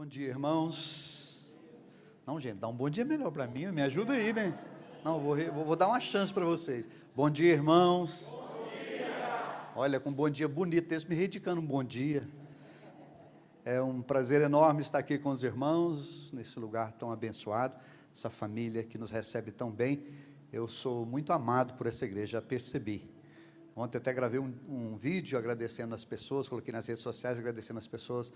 Bom dia, irmãos. Não, gente, dá um bom dia melhor para mim, me ajuda aí, né? Não, vou dar uma chance para vocês. Bom dia, irmãos. Bom dia. Olha, com um bom dia bonito, esse me reivindicando um bom dia. É um prazer enorme estar aqui com os irmãos, nesse lugar tão abençoado, essa família que nos recebe tão bem. Eu sou muito amado por essa igreja, já percebi. Ontem eu até gravei um vídeo agradecendo as pessoas, coloquei nas redes sociais agradecendo as pessoas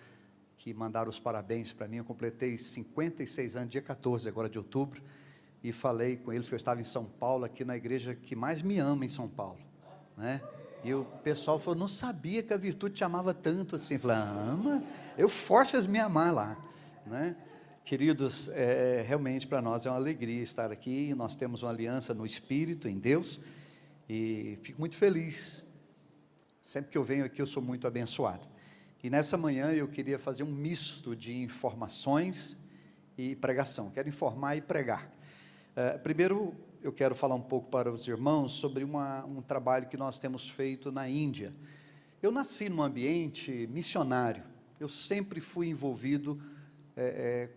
que mandaram os parabéns para mim. Eu completei 56 anos, dia 14 agora de outubro, e falei com eles que eu estava em São Paulo, aqui na igreja que mais me ama em São Paulo, né? E o pessoal falou, não sabia que a virtude te amava tanto assim. Eu falei, ama, eu forço eles me amar lá, né? Queridos, realmente para nós é uma alegria estar aqui. Nós temos uma aliança no Espírito, em Deus, e fico muito feliz. Sempre que eu venho aqui eu sou muito abençoado. E nessa manhã eu queria fazer um misto de informações e pregação. Quero informar e pregar. Primeiro eu quero falar um pouco para os irmãos sobre um trabalho que nós temos feito na Índia. Eu nasci num ambiente missionário. Eu sempre fui envolvido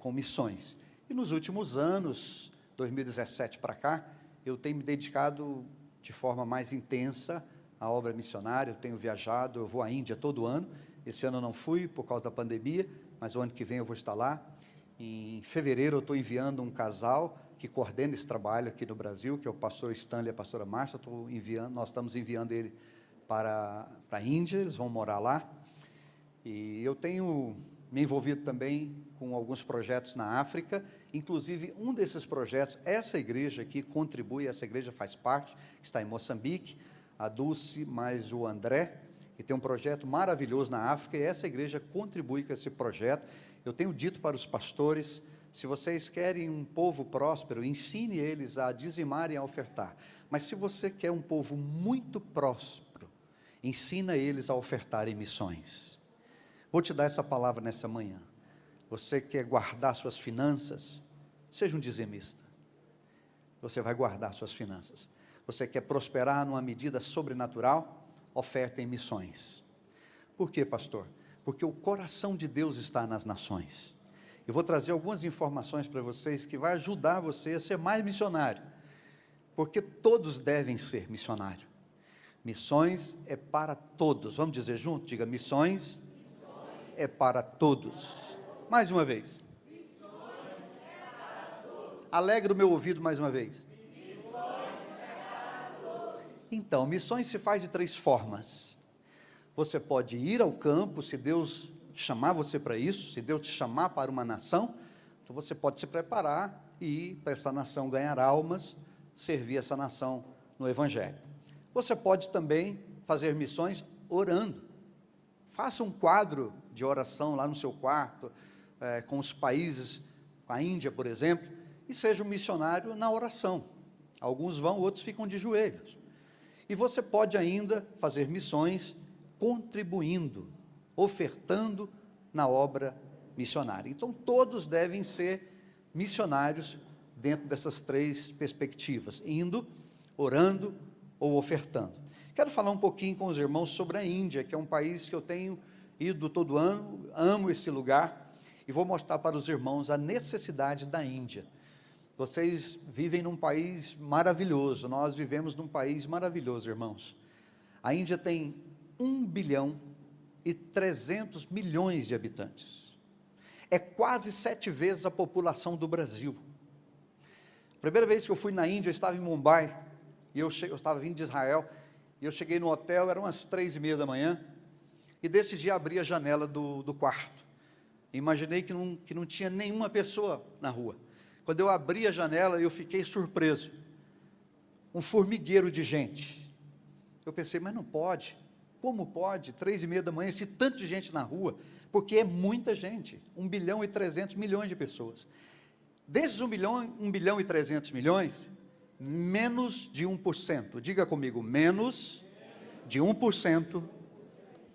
com missões. E nos últimos anos, 2017 para cá, eu tenho me dedicado de forma mais intensa à obra missionária. Eu tenho viajado, eu vou à Índia todo ano. Esse ano eu não fui por causa da pandemia, mas o ano que vem eu vou estar lá. Em fevereiro eu estou enviando um casal que coordena esse trabalho aqui no Brasil, que é o pastor Stanley e a pastora Márcia. Nós estamos enviando ele para a Índia, eles vão morar lá. E eu tenho me envolvido também com alguns projetos na África, inclusive um desses projetos, essa igreja aqui contribui, essa igreja faz parte, que está em Moçambique, a Dulce mais o André, e tem um projeto maravilhoso na África, e essa igreja contribui com esse projeto. Eu tenho dito para os pastores, se vocês querem um povo próspero, ensine eles a dizimar e a ofertar. Mas se você quer um povo muito próspero, ensina eles a ofertar em missões. Vou te dar essa palavra nessa manhã. Você quer guardar suas finanças? Seja um dizimista. Você vai guardar suas finanças. Você quer prosperar numa medida sobrenatural? Oferta em missões. Por quê, pastor? Porque o coração de Deus está nas nações. Eu vou trazer algumas informações para vocês que vai ajudar você a ser mais missionário, porque todos devem ser missionários. Missões é para todos. Vamos dizer junto? Diga, missões é para todos. Mais uma vez. Alegra o meu ouvido mais uma vez. Então, missões se faz de 3 formas. Você pode ir ao campo, se Deus chamar você para isso, se Deus te chamar para uma nação, então você pode se preparar e ir para essa nação ganhar almas, servir essa nação no Evangelho. Você pode também fazer missões orando. Faça um quadro de oração lá no seu quarto, com os países, com a Índia, por exemplo, e seja um missionário na oração. Alguns vão, outros ficam de joelhos. E você pode ainda fazer missões contribuindo, ofertando na obra missionária. Então, todos devem ser missionários dentro dessas 3 perspectivas, indo, orando ou ofertando. Quero falar um pouquinho com os irmãos sobre a Índia, que é um país que eu tenho ido todo ano, amo esse lugar, e vou mostrar para os irmãos a necessidade da Índia. Vocês vivem num país maravilhoso, nós vivemos num país maravilhoso, irmãos. A Índia tem 1 bilhão e 300 milhões de habitantes. É quase 7 vezes a população do Brasil. A primeira vez que eu fui na Índia, eu estava em Mumbai, e eu estava vindo de Israel, e eu cheguei no hotel, eram umas 3:30 da manhã, e decidi abrir a janela do quarto. Imaginei que não tinha nenhuma pessoa na rua. Quando eu abri a janela, eu fiquei surpreso. Um formigueiro de gente. Eu pensei, mas não pode. Como pode? 3:30 da manhã, esse tanto de gente na rua. Porque é muita gente. 1 bilhão e 300 milhões de pessoas. Desses 1 bilhão e 300 milhões, menos de 1%. Diga comigo, menos de 1%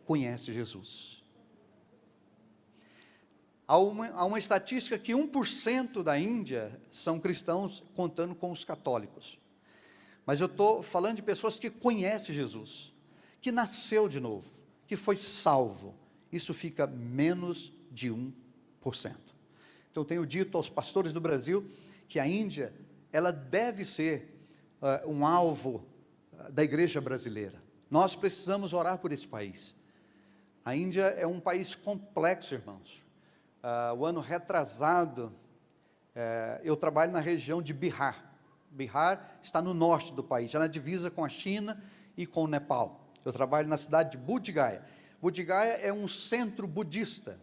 conhece Jesus. Há uma estatística que 1% da Índia são cristãos, contando com os católicos. Mas eu estou falando de pessoas que conhecem Jesus, que nasceu de novo, que foi salvo. Isso fica menos de 1%. Então, eu tenho dito aos pastores do Brasil que a Índia, ela deve ser um alvo da igreja brasileira. Nós precisamos orar por esse país. A Índia é um país complexo, irmãos. O ano retrasado, eu trabalho na região de Bihar. Bihar está no norte do país, já na divisa com a China e com o Nepal. Eu trabalho na cidade de Bodh Gaya. Bodh Gaya é um centro budista.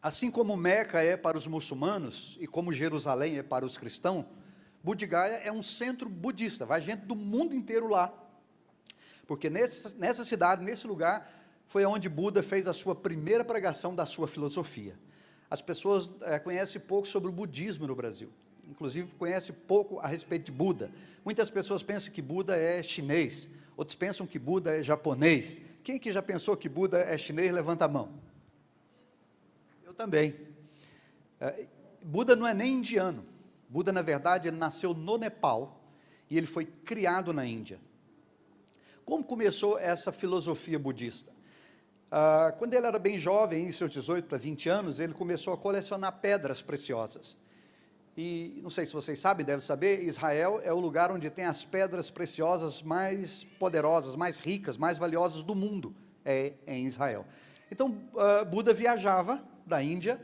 Assim como Meca é para os muçulmanos e como Jerusalém é para os cristãos, Bodh Gaya é um centro budista. Vai gente do mundo inteiro lá. Porque nessa cidade, nesse lugar, foi onde Buda fez a sua primeira pregação da sua filosofia. As pessoas conhecem pouco sobre o budismo no Brasil. Inclusive, conhecem pouco a respeito de Buda. Muitas pessoas pensam que Buda é chinês. Outros pensam que Buda é japonês. Quem que já pensou que Buda é chinês, levanta a mão. Eu também. Buda não é nem indiano. Buda, na verdade, ele nasceu no Nepal e ele foi criado na Índia. Como começou essa filosofia budista? Quando ele era bem jovem, em seus 18 para 20 anos, ele começou a colecionar pedras preciosas. E, não sei se vocês sabem, devem saber, Israel é o lugar onde tem as pedras preciosas mais poderosas, mais ricas, mais valiosas do mundo, em Israel. Então, Buda viajava da Índia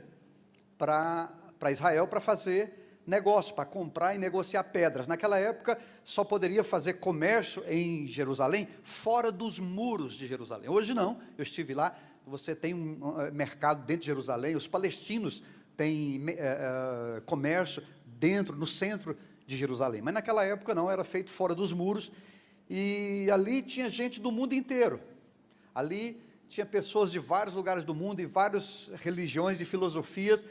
para Israel para fazer negócio, para comprar e negociar pedras. Naquela época, só poderia fazer comércio em Jerusalém, fora dos muros de Jerusalém. Hoje não, eu estive lá, você tem um mercado dentro de Jerusalém, os palestinos têm comércio no centro de Jerusalém. Mas naquela época não, era feito fora dos muros, e ali tinha gente do mundo inteiro. Ali tinha pessoas de vários lugares do mundo, e várias religiões e filosofias.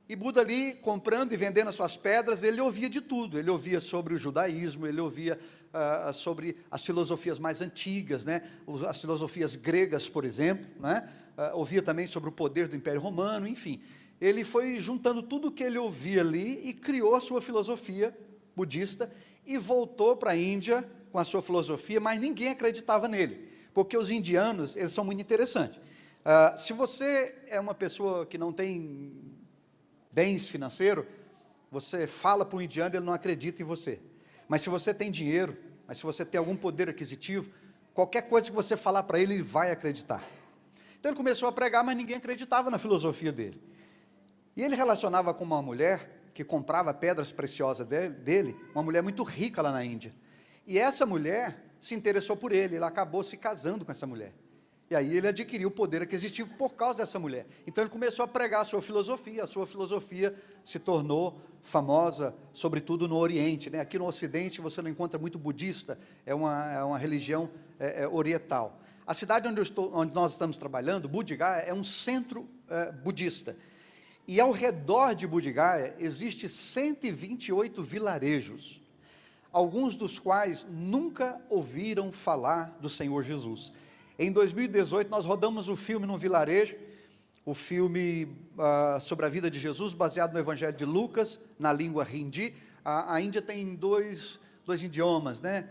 E Buda ali, comprando e vendendo as suas pedras, ele ouvia de tudo. Ele ouvia sobre o judaísmo, ele ouvia sobre as filosofias mais antigas, né? As filosofias gregas, por exemplo, né? Ouvia também sobre o poder do Império Romano, enfim. Ele foi juntando tudo o que ele ouvia ali e criou a sua filosofia budista e voltou para a Índia com a sua filosofia, mas ninguém acreditava nele, porque os indianos, eles são muito interessantes. Se você é uma pessoa que não tem bens financeiros, você fala para um indiano, ele não acredita em você. Mas se você tem dinheiro, mas se você tem algum poder aquisitivo, qualquer coisa que você falar para ele, ele vai acreditar. Então ele começou a pregar, mas ninguém acreditava na filosofia dele. E ele relacionava com uma mulher que comprava pedras preciosas dele, uma mulher muito rica lá na Índia. E essa mulher se interessou por ele, ele acabou se casando com essa mulher. E aí ele adquiriu o poder aquisitivo por causa dessa mulher. Então ele começou a pregar a sua filosofia se tornou famosa, sobretudo no Oriente, né? Aqui no Ocidente você não encontra muito budista, é uma religião oriental. A cidade onde nós estamos trabalhando, Bodh Gaya, é um centro budista. E ao redor de Bodh Gaya existem 128 vilarejos, alguns dos quais nunca ouviram falar do Senhor Jesus. Em 2018, nós rodamos um filme num vilarejo, o filme sobre a vida de Jesus, baseado no Evangelho de Lucas, na língua hindi. A Índia tem dois idiomas, né?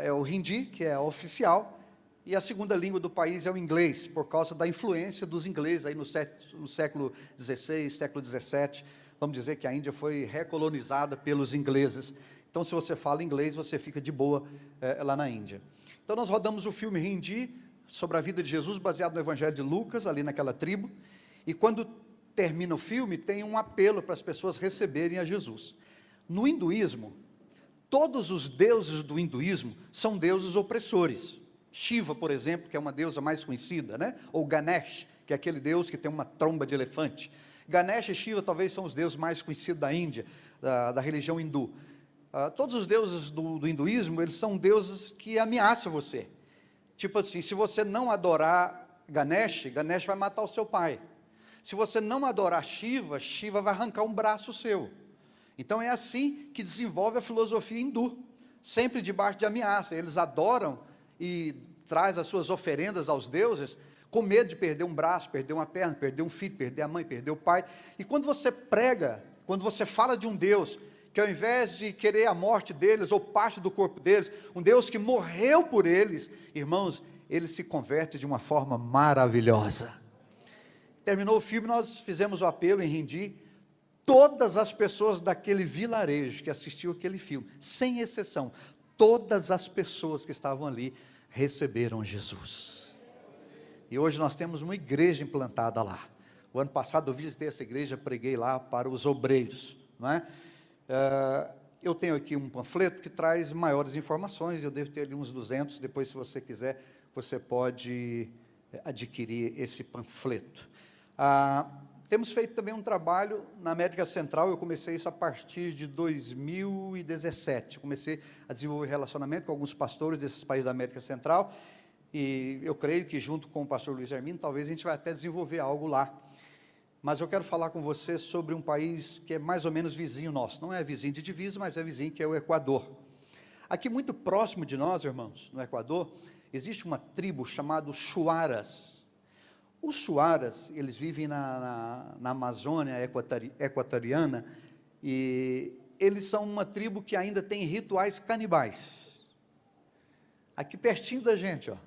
É o hindi, que é oficial, e a segunda língua do país é o inglês, por causa da influência dos ingleses aí no século XVI, século XVII. Vamos dizer que a Índia foi recolonizada pelos ingleses. Então, se você fala inglês, você fica de boa lá na Índia. Então, nós rodamos o filme hindi, sobre a vida de Jesus, baseado no Evangelho de Lucas, ali naquela tribo, e quando termina o filme, tem um apelo para as pessoas receberem a Jesus. No hinduísmo, todos os deuses do hinduísmo são deuses opressores. Shiva, por exemplo, que é uma deusa mais conhecida, né? Ou Ganesh, que é aquele deus que tem uma tromba de elefante. Ganesh e Shiva talvez são os deuses mais conhecidos da Índia, da religião hindu. Todos os deuses do hinduísmo, eles são deuses que ameaçam você. Tipo assim, se você não adorar Ganesh, Ganesh vai matar o seu pai. Se você não adorar Shiva, Shiva vai arrancar um braço seu. Então é assim que desenvolve a filosofia hindu, sempre debaixo de ameaça. Eles adoram e traz as suas oferendas aos deuses, com medo de perder um braço, perder uma perna, perder um filho, perder a mãe, perder o pai. E quando você prega, quando você fala de um Deus que ao invés de querer a morte deles ou parte do corpo deles, um Deus que morreu por eles, irmãos, ele se converte de uma forma maravilhosa. Terminou o filme, nós fizemos o apelo em Rindi. Todas as pessoas daquele vilarejo que assistiu aquele filme, sem exceção, todas as pessoas que estavam ali receberam Jesus. E hoje nós temos uma igreja implantada lá. O ano passado eu visitei essa igreja, preguei lá para os obreiros, não é? Eu tenho aqui um panfleto que traz maiores informações, eu devo ter ali uns 200, depois se você quiser, você pode adquirir esse panfleto. Temos feito também um trabalho na América Central, eu comecei isso a partir de 2017, eu comecei a desenvolver relacionamento com alguns pastores desses países da América Central, e eu creio que junto com o pastor Luiz Hermino, talvez a gente vai até desenvolver algo lá. Mas eu quero falar com você sobre um país que é mais ou menos vizinho nosso, não é vizinho de divisa, mas é vizinho, que é o Equador. Aqui muito próximo de nós, irmãos, no Equador, existe uma tribo chamada Shuaras. Os Shuaras, eles vivem na Amazônia equatoriana, e eles são uma tribo que ainda tem rituais canibais. Aqui pertinho da gente, ó,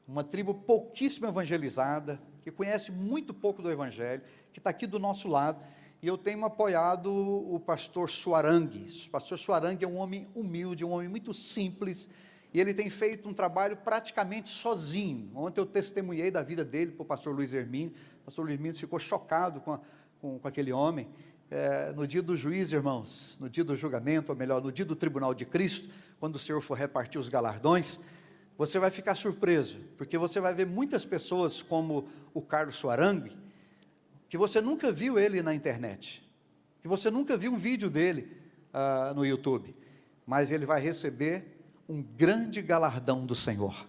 uma tribo pouquíssimo evangelizada, que conhece muito pouco do Evangelho, que está aqui do nosso lado, e eu tenho apoiado o pastor Suarangue. O pastor Suarangue é um homem humilde, um homem muito simples, e ele tem feito um trabalho praticamente sozinho. Ontem eu testemunhei da vida dele para o pastor Luiz Hermino. O pastor Luiz Hermino ficou chocado com aquele homem. No dia do juízo, irmãos, no dia do julgamento, ou melhor, no dia do tribunal de Cristo, quando o Senhor for repartir os galardões, você vai ficar surpreso, porque você vai ver muitas pessoas como o Carlos Suarangue, que você nunca viu ele na internet, que você nunca viu um vídeo dele no YouTube, mas ele vai receber um grande galardão do Senhor,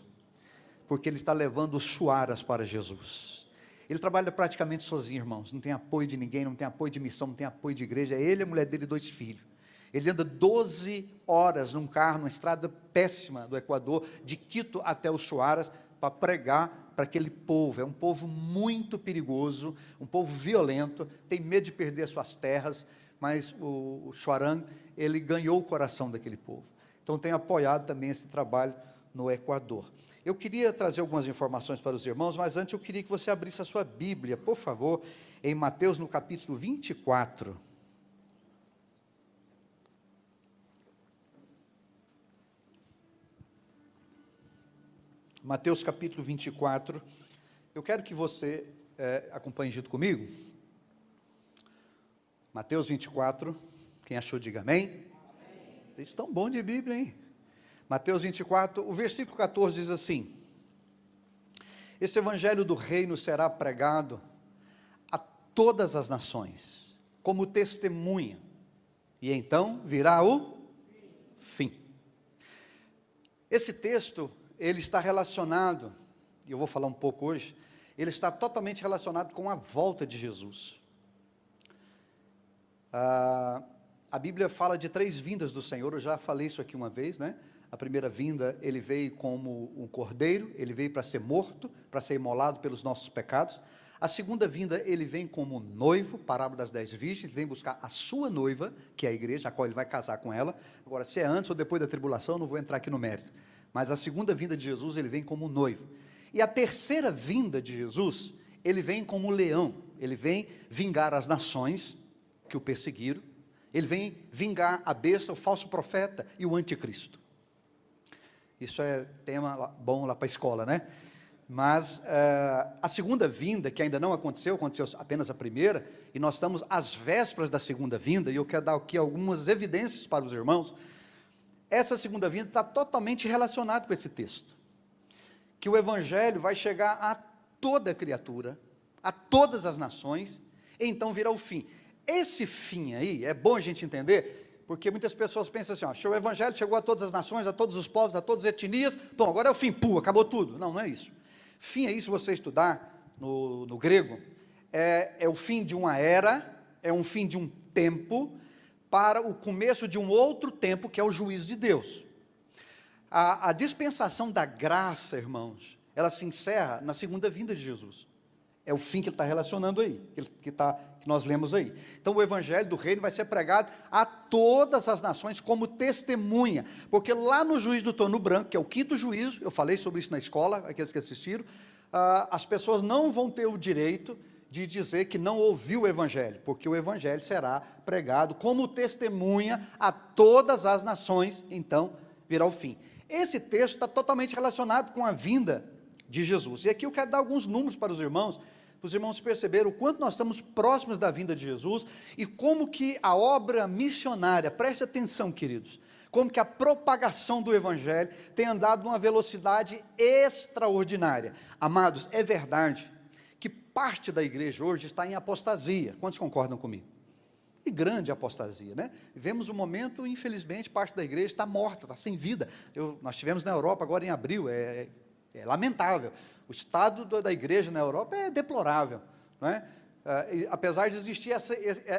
porque ele está levando os Shuaras para Jesus. Ele trabalha praticamente sozinho, irmãos, não tem apoio de ninguém, não tem apoio de missão, não tem apoio de igreja, é ele, a mulher dele e 2 filhos. Ele anda 12 horas num carro, numa estrada péssima do Equador, de Quito até os Shuaras, para pregar para aquele povo. É um povo muito perigoso, um povo violento, tem medo de perder as suas terras, mas o Shuarangue, ele ganhou o coração daquele povo. Então, tem apoiado também esse trabalho no Equador. Eu queria trazer algumas informações para os irmãos, mas antes eu queria que você abrisse a sua Bíblia, por favor, em Mateus, no capítulo 24. Mateus capítulo 24, eu quero que você acompanhe junto comigo. Mateus 24, quem achou, diga amém. Amém. Vocês estão bons de Bíblia, hein? Mateus 24, o versículo 14 diz assim: esse evangelho do reino será pregado a todas as nações, como testemunha, e então virá o fim. Esse texto, ele está relacionado, e eu vou falar um pouco hoje, ele está totalmente relacionado com a volta de Jesus. A Bíblia fala de 3 vindas do Senhor, eu já falei isso aqui uma vez, né? A primeira vinda, ele veio como um cordeiro, ele veio para ser morto, para ser imolado pelos nossos pecados. A segunda vinda, ele vem como noivo, parábola das 10 virgens, vem buscar a sua noiva, que é a igreja, a qual ele vai casar com ela. Agora, se é antes ou depois da tribulação, eu não vou entrar aqui no mérito. Mas a segunda vinda de Jesus, ele vem como noivo. E a terceira vinda de Jesus, ele vem como leão. Ele vem vingar as nações que o perseguiram. Ele vem vingar a besta, o falso profeta e o anticristo. Isso é tema bom lá para a escola, né? Mas a segunda vinda, que ainda não aconteceu apenas a primeira, e nós estamos às vésperas da segunda vinda, e eu quero dar aqui algumas evidências para os irmãos. Essa segunda vinda está totalmente relacionada com esse texto, que o evangelho vai chegar a toda criatura, a todas as nações, e então virá o fim. Esse fim aí, é bom a gente entender, porque muitas pessoas pensam assim, ó, o evangelho chegou a todas as nações, a todos os povos, a todas as etnias, bom, agora é o fim, acabou tudo. Não, não é isso. Fim aí, se você estudar no grego, é o fim de uma era, é um fim de um tempo, para o começo de um outro tempo, que é o juízo de Deus. A dispensação da graça, irmãos, ela se encerra na segunda vinda de Jesus. É o fim que ele está relacionando aí, que nós lemos aí. Então, o evangelho do reino vai ser pregado a todas as nações como testemunha, porque lá no juízo do trono branco, que é o 5º juízo, eu falei sobre isso na escola, aqueles que assistiram, as pessoas não vão ter o direito de dizer que não ouviu o evangelho, porque o evangelho será pregado como testemunha a todas as nações, então virá o fim. Esse texto está totalmente relacionado com a vinda de Jesus. E aqui eu quero dar alguns números para os irmãos perceberem o quanto nós estamos próximos da vinda de Jesus e como que a obra missionária, preste atenção, queridos, como que a propagação do evangelho tem andado numa velocidade extraordinária. Amados, é verdade que parte da igreja hoje está em apostasia. Quantos concordam comigo? E grande apostasia, né? Vivemos um momento, infelizmente, parte da igreja está morta, está sem vida. Nós tivemos na Europa agora em abril, é lamentável. O estado da igreja na Europa é deplorável, não é? Apesar de existir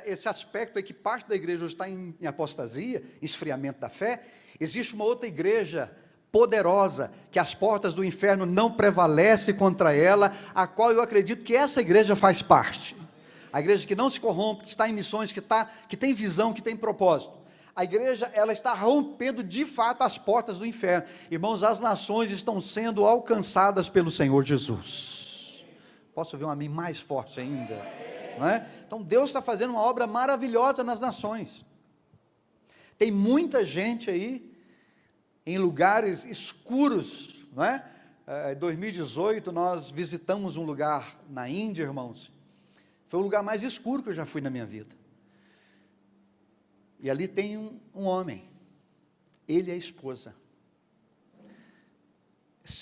esse aspecto aí que parte da igreja hoje está em apostasia, esfriamento da fé, existe uma outra igreja poderosa, que as portas do inferno não prevalecem contra ela, a qual eu acredito que essa igreja faz parte. A igreja que não se corrompe, que está em missões, que tem visão, que tem propósito. A igreja, ela está rompendo de fato as portas do inferno. Irmãos, as nações estão sendo alcançadas pelo Senhor Jesus. Posso ouvir um amém mais forte ainda? Não é? Então Deus está fazendo uma obra maravilhosa nas nações. Tem muita gente aí, em lugares escuros, não é? Em 2018 nós visitamos um lugar na Índia, irmãos. Foi o lugar mais escuro que eu já fui na minha vida. E ali tem um homem, ele é a esposa.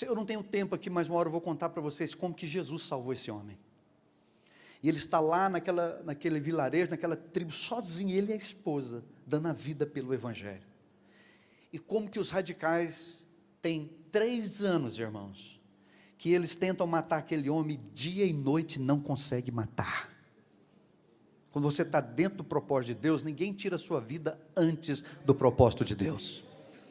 Eu não tenho tempo aqui, mas uma hora eu vou contar para vocês como que Jesus salvou esse homem. E ele está lá naquele vilarejo, naquela tribo, sozinho, ele e a esposa, dando a vida pelo evangelho. E como que os radicais têm 3 anos, irmãos, que eles tentam matar aquele homem dia e noite e não conseguem matar. Quando você está dentro do propósito de Deus, ninguém tira a sua vida antes do propósito de Deus,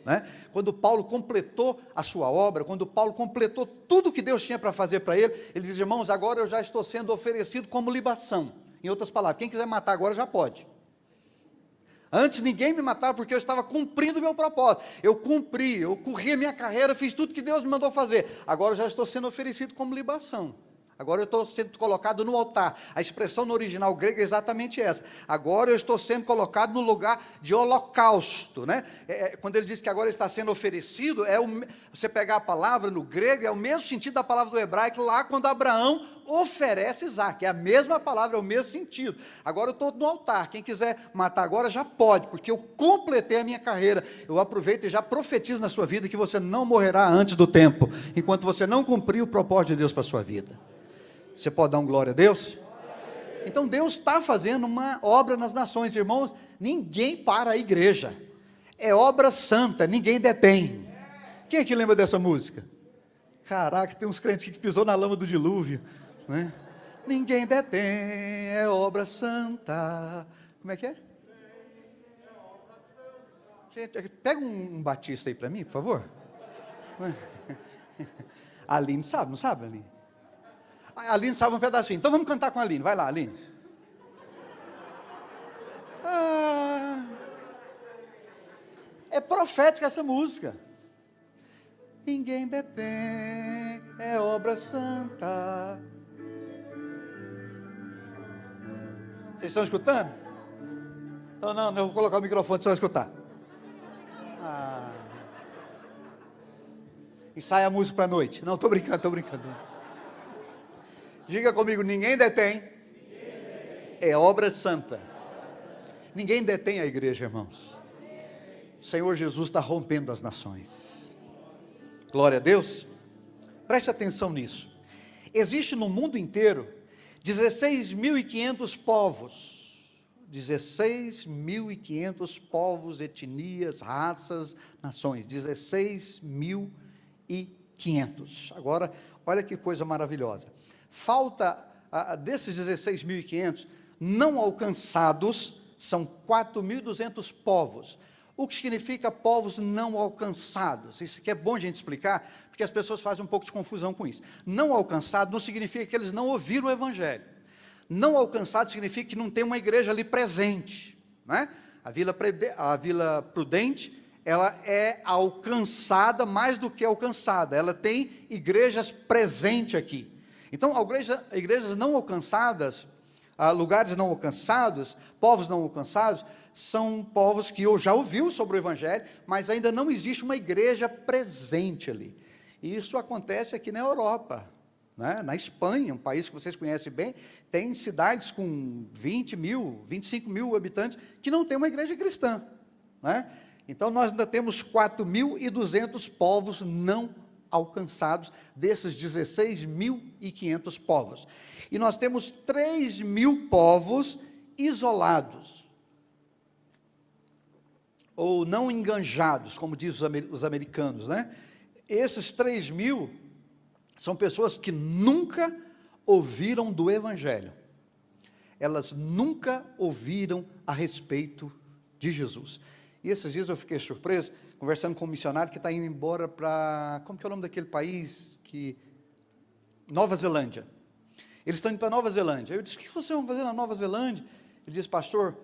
né? Quando Paulo completou a sua obra, quando Paulo completou tudo que Deus tinha para fazer para ele, ele diz: irmãos, agora eu já estou sendo oferecido como libação. Em outras palavras, quem quiser matar agora já pode. Antes ninguém me matava porque eu estava cumprindo o meu propósito. Eu cumpri, eu corri a minha carreira, fiz tudo que Deus me mandou fazer. Agora eu já estou sendo oferecido como libação. Agora eu estou sendo colocado no altar. A expressão no original grego é exatamente essa. Agora eu estou sendo colocado no lugar de holocausto, né? Quando ele diz que agora está sendo oferecido, você pegar a palavra no grego, é o mesmo sentido da palavra do hebraico, lá quando Abraão oferece Isaac, é a mesma palavra, é o mesmo sentido. Agora eu estou no altar, quem quiser matar agora já pode, porque eu completei a minha carreira. Eu aproveito e já profetizo na sua vida que você não morrerá antes do tempo, enquanto você não cumprir o propósito de Deus para a sua vida. Você pode dar um glória a Deus? Então Deus está fazendo uma obra nas nações, irmãos. Ninguém para a igreja, é obra santa, ninguém detém. Quem é que lembra dessa música? Caraca, tem uns crentes que pisou na lama do dilúvio, né? Ninguém detém, é obra santa. Como é que é? Gente, pega um batista aí para mim, por favor. A Aline sabe, não sabe, Aline? A Aline sabe um pedacinho, então vamos cantar com a Aline, vai lá, Aline. É profética essa música. Ninguém detém, é obra santa. Vocês estão escutando? Então não, eu vou colocar o microfone, vocês vão escutar. Ensaia a música para a noite. Não, estou brincando, Diga comigo, ninguém detém, é obra santa. Ninguém detém a igreja, irmãos. O Senhor Jesus está rompendo as nações. Glória a Deus. Preste atenção nisso. Existe no mundo inteiro 16.500 povos. 16.500 povos, etnias, raças, nações. 16.500. Agora, olha que coisa maravilhosa. Falta, desses 16.500, não alcançados, são 4.200 povos. O que significa povos não alcançados? Isso aqui é bom a gente explicar, porque as pessoas fazem um pouco de confusão com isso. Não alcançado não significa que eles não ouviram o evangelho. Não alcançado significa que não tem uma igreja ali presente, né? A Vila Prudente, ela é alcançada mais do que alcançada. Ela tem igrejas presentes aqui. Então, igrejas não alcançadas, lugares não alcançados, povos não alcançados, são povos que eu já ouviu sobre o Evangelho, mas ainda não existe uma igreja presente ali. E isso acontece aqui na Europa, né? Na Espanha, um país que vocês conhecem bem, tem cidades com 20 mil, 25 mil habitantes que não tem uma igreja cristã, né? Então, nós ainda temos 4.200 povos não alcançados, desses 16.500 povos. E nós temos 3.000 povos isolados, ou não enganjados, como dizem os americanos, né? Esses 3.000 são pessoas que nunca ouviram do Evangelho. Elas nunca ouviram a respeito de Jesus. E esses dias eu fiquei surpreso, conversando com um missionário que está indo embora para, como que é o nome daquele país? Nova Zelândia. Eles estão indo para Nova Zelândia. Eu disse, o que vocês vão fazer na Nova Zelândia? Ele disse, pastor,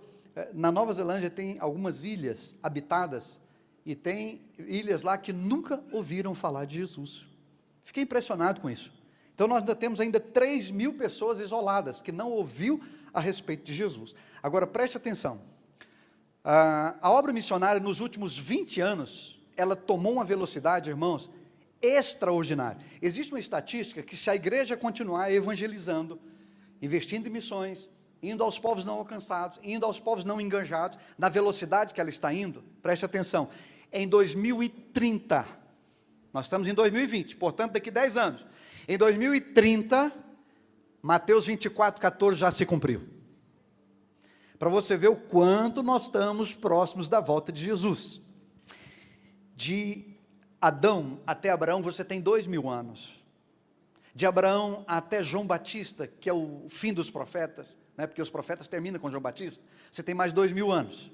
na Nova Zelândia tem algumas ilhas habitadas, e tem ilhas lá que nunca ouviram falar de Jesus. Fiquei impressionado com isso. Então nós ainda temos 3.000 pessoas isoladas, que não ouviu a respeito de Jesus. Agora preste atenção, a obra missionária nos últimos 20 anos, ela tomou uma velocidade, irmãos, extraordinária. Existe uma estatística que se a igreja continuar evangelizando, investindo em missões, indo aos povos não alcançados, indo aos povos não enganjados, na velocidade que ela está indo, preste atenção, em 2030, nós estamos em 2020, portanto daqui 10 anos, em 2030, Mateus 24:14 já se cumpriu. Para você ver o quanto nós estamos próximos da volta de Jesus. De Adão até Abraão, você tem 2.000 anos. De Abraão até João Batista, que é o fim dos profetas, né, porque os profetas terminam com João Batista, você tem mais 2.000 anos.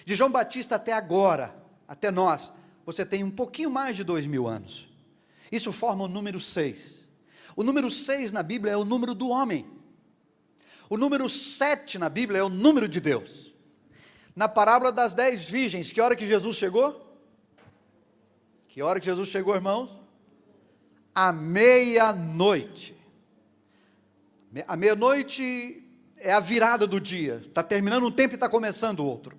De João Batista até agora, até nós, você tem um pouquinho mais de 2.000 anos. Isso forma o número 6. O número 6 na Bíblia é o número do homem. O número 7 na Bíblia é o número de Deus. Na parábola das 10 virgens, que hora que Jesus chegou? Que hora que Jesus chegou, irmãos? À meia-noite. A meia-noite é a virada do dia. Está terminando um tempo e está começando outro.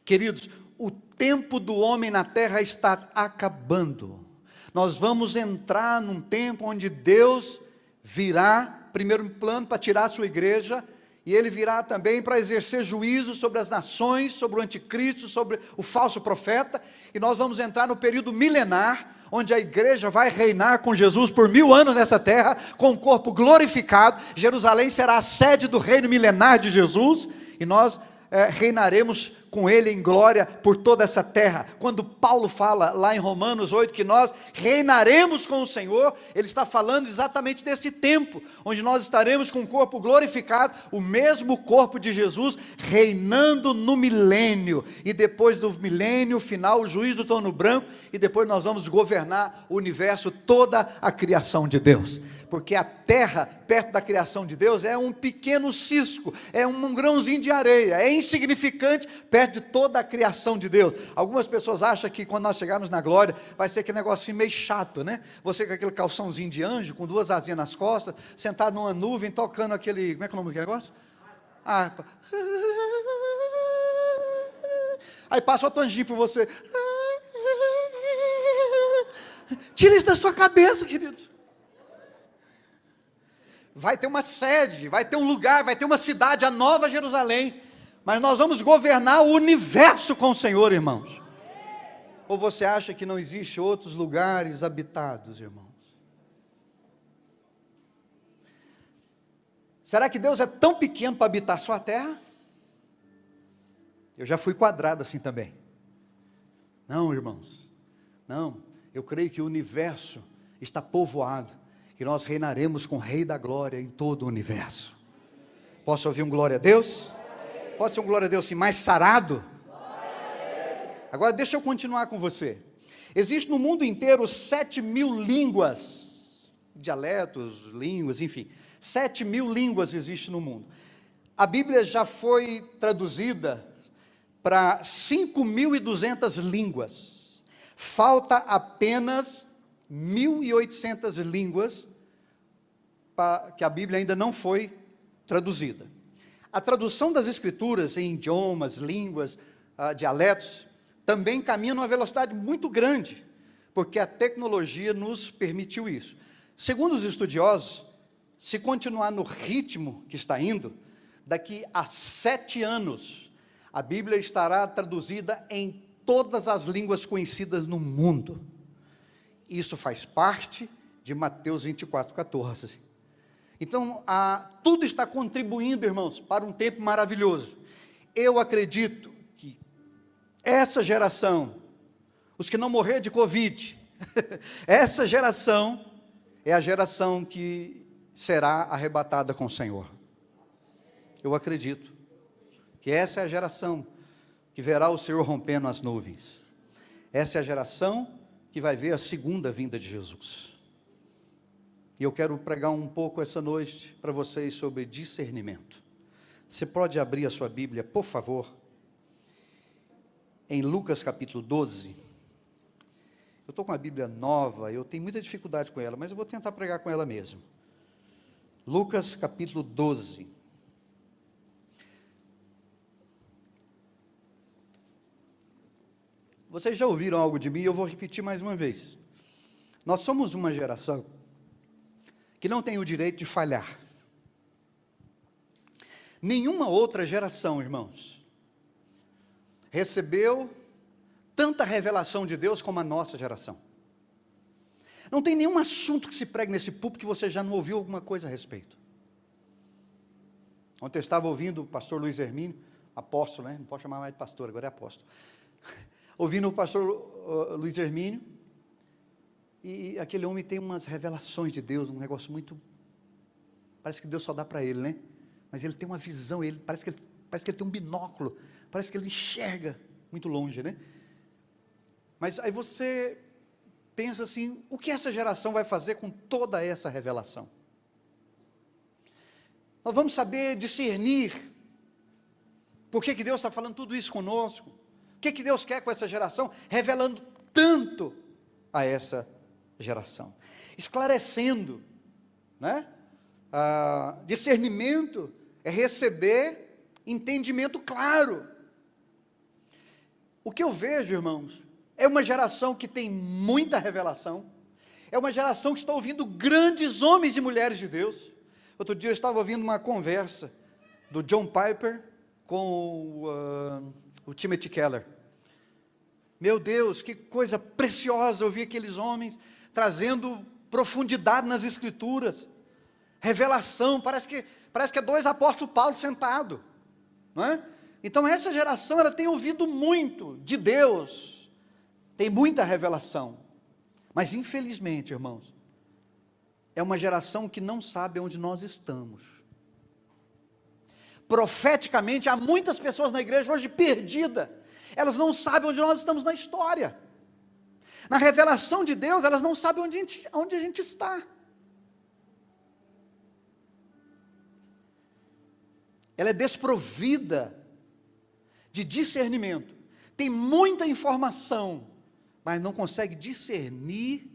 Queridos, o tempo do homem na terra está acabando. Nós vamos entrar num tempo onde Deus virá, primeiro plano, para tirar a sua igreja, e Ele virá também para exercer juízo sobre as nações, sobre o anticristo, sobre o falso profeta, e nós vamos entrar no período milenar, onde a igreja vai reinar com Jesus por 1000 anos nessa terra, com o corpo glorificado. Jerusalém será a sede do reino milenar de Jesus, e nós reinaremos com Ele em glória por toda essa terra. Quando Paulo fala lá em Romanos 8, que nós reinaremos com o Senhor, ele está falando exatamente desse tempo, onde nós estaremos com o corpo glorificado, o mesmo corpo de Jesus, reinando no milênio, e depois do milênio final, o juízo do trono branco, e depois nós vamos governar o universo, toda a criação de Deus, porque a terra, perto da criação de Deus, é um pequeno cisco, é um grãozinho de areia, é insignificante, perto de toda a criação de Deus. Algumas pessoas acham que quando nós chegarmos na glória, vai ser aquele negocinho meio chato, né? Você com aquele calçãozinho de anjo, com 2 asinhas nas costas, sentado numa nuvem, tocando aquele, como é que é o nome daquele negócio? Harpa. Aí passa outro anjinho por você. Tira isso da sua cabeça, querido. Vai ter uma sede, vai ter um lugar, vai ter uma cidade, a Nova Jerusalém, mas nós vamos governar o universo com o Senhor, irmãos. Ou você acha que não existe outros lugares habitados, irmãos? Será que Deus é tão pequeno para habitar só a terra? Eu já fui quadrado assim também. Não, irmãos, não, eu creio que o universo está povoado, que nós reinaremos com o Rei da Glória em todo o universo. Posso ouvir um glória a Deus? Pode ser um glória a Deus assim, mais sarado? Agora deixa eu continuar com você. Existe no mundo inteiro 7.000 línguas, dialetos, línguas, enfim, 7.000 línguas existem no mundo. A Bíblia já foi traduzida para 5.200 línguas. Falta apenas 1.800 línguas que a Bíblia ainda não foi traduzida. A tradução das Escrituras em idiomas, línguas, dialetos, também caminha numa velocidade muito grande, porque a tecnologia nos permitiu isso. Segundo os estudiosos, se continuar no ritmo que está indo, daqui a 7 anos, a Bíblia estará traduzida em todas as línguas conhecidas no mundo. Isso faz parte de Mateus 24:14. Então, tudo está contribuindo, irmãos, para um tempo maravilhoso. Eu acredito que essa geração, os que não morreram de Covid, essa geração é a geração que será arrebatada com o Senhor. Eu acredito que essa é a geração que verá o Senhor rompendo as nuvens. Essa é a geração que vai ver a segunda vinda de Jesus. E eu quero pregar um pouco essa noite para vocês sobre discernimento. Você pode abrir a sua Bíblia, por favor, em Lucas capítulo 12. Eu estou com a Bíblia nova, eu tenho muita dificuldade com ela, mas eu vou tentar pregar com ela mesmo. Lucas capítulo 12. Vocês já ouviram algo de mim, eu vou repetir mais uma vez. Nós somos uma geração que não tem o direito de falhar. Nenhuma outra geração, irmãos, recebeu tanta revelação de Deus como a nossa geração. Não tem nenhum assunto que se pregue nesse púlpito que você já não ouviu alguma coisa a respeito. Ontem eu estava ouvindo o pastor Luiz Hermínio, apóstolo, né? Não posso chamar mais de pastor, agora é apóstolo. Ouvindo o pastor Luiz Hermínio, e aquele homem tem umas revelações de Deus, um negócio muito... Parece que Deus só dá para ele, né? Mas ele tem uma visão, parece que ele tem um binóculo, parece que ele enxerga muito longe, né? Mas aí você pensa assim, o que essa geração vai fazer com toda essa revelação? Nós vamos saber discernir por que Deus está falando tudo isso conosco, o que Deus quer com essa geração, revelando tanto a essa geração, esclarecendo, né? Discernimento é receber entendimento claro. O que eu vejo, irmãos, é uma geração que tem muita revelação, é uma geração que está ouvindo grandes homens e mulheres de Deus. Outro dia eu estava ouvindo uma conversa do John Piper com o Timothy Keller. Meu Deus, que coisa preciosa ouvir aqueles homens trazendo profundidade nas Escrituras, revelação, parece que é 2 apóstolos Paulo sentados, não é? Então essa geração, ela tem ouvido muito de Deus, tem muita revelação, mas infelizmente, irmãos, é uma geração que não sabe onde nós estamos. Profeticamente, há muitas pessoas na igreja hoje perdidas, elas não sabem onde nós estamos na história. Na revelação de Deus, elas não sabem onde a gente está. Ela é desprovida de discernimento. Tem muita informação, mas não consegue discernir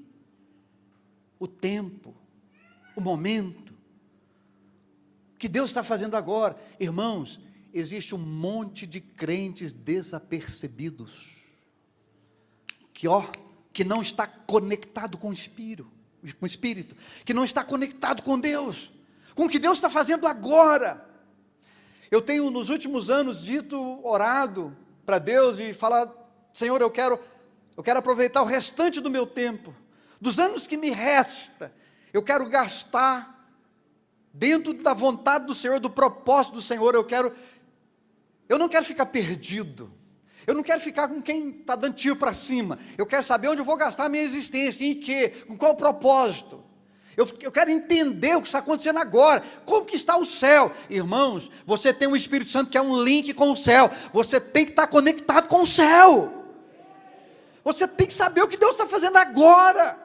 o tempo, o momento, o que Deus está fazendo agora. Irmãos, existe um monte de crentes desapercebidos, que não está conectado com o Espírito, que não está conectado com Deus, com o que Deus está fazendo agora. Eu tenho nos últimos anos orado para Deus e falado, Senhor, eu quero aproveitar o restante do meu tempo, dos anos que me resta, eu quero gastar dentro da vontade do Senhor, do propósito do Senhor. Eu não quero ficar perdido, eu não quero ficar com quem está dando tiro para cima, eu quero saber onde eu vou gastar a minha existência, em quê, com qual propósito. Eu quero entender o que está acontecendo agora, como que está o céu. Irmãos, você tem um Espírito Santo que é um link com o céu, você tem que estar conectado com o céu, você tem que saber o que Deus está fazendo agora,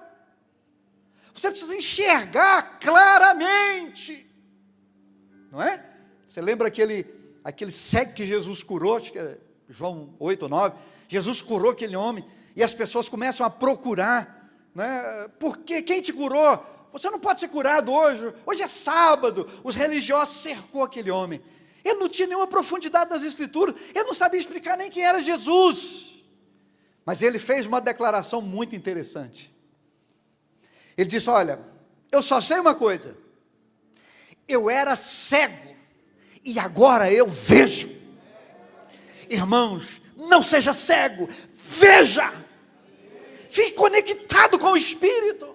você precisa enxergar claramente, não é? Você lembra aquele cego que Jesus curou, acho que é João 8 ou 9, Jesus curou aquele homem, e as pessoas começam a procurar, né? Por quê? Quem te curou? você não pode ser curado hoje. Hoje é sábado. Os religiosos cercou aquele homem. Ele não tinha nenhuma profundidade nas escrituras. Ele não sabia explicar nem quem era Jesus. Mas ele fez uma declaração muito interessante. Ele disse, olha, eu só sei uma coisa. Eu era cego e agora eu vejo. Irmãos, não seja cego, veja. Fique conectado com o Espírito.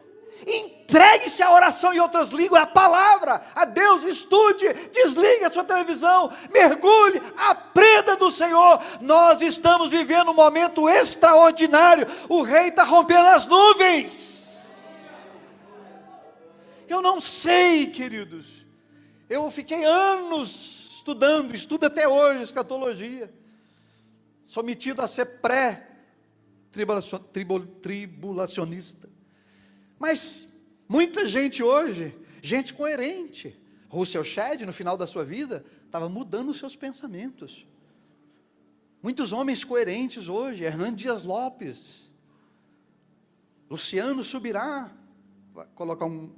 Entregue-se à oração em outras línguas, à palavra, a Deus, estude, desligue a sua televisão, mergulhe, aprenda do Senhor. Nós estamos vivendo um momento extraordinário. O rei está rompendo as nuvens. Eu não sei, queridos. Eu fiquei anos estudando, estudo até hoje escatologia. Sou metido a ser pré-tribulacionista. Mas muita gente hoje, gente coerente, Russell Shedd, no final da sua vida, estava mudando os seus pensamentos. Muitos homens coerentes hoje, Hernando Dias Lopes, Luciano Subirá, vou colocar um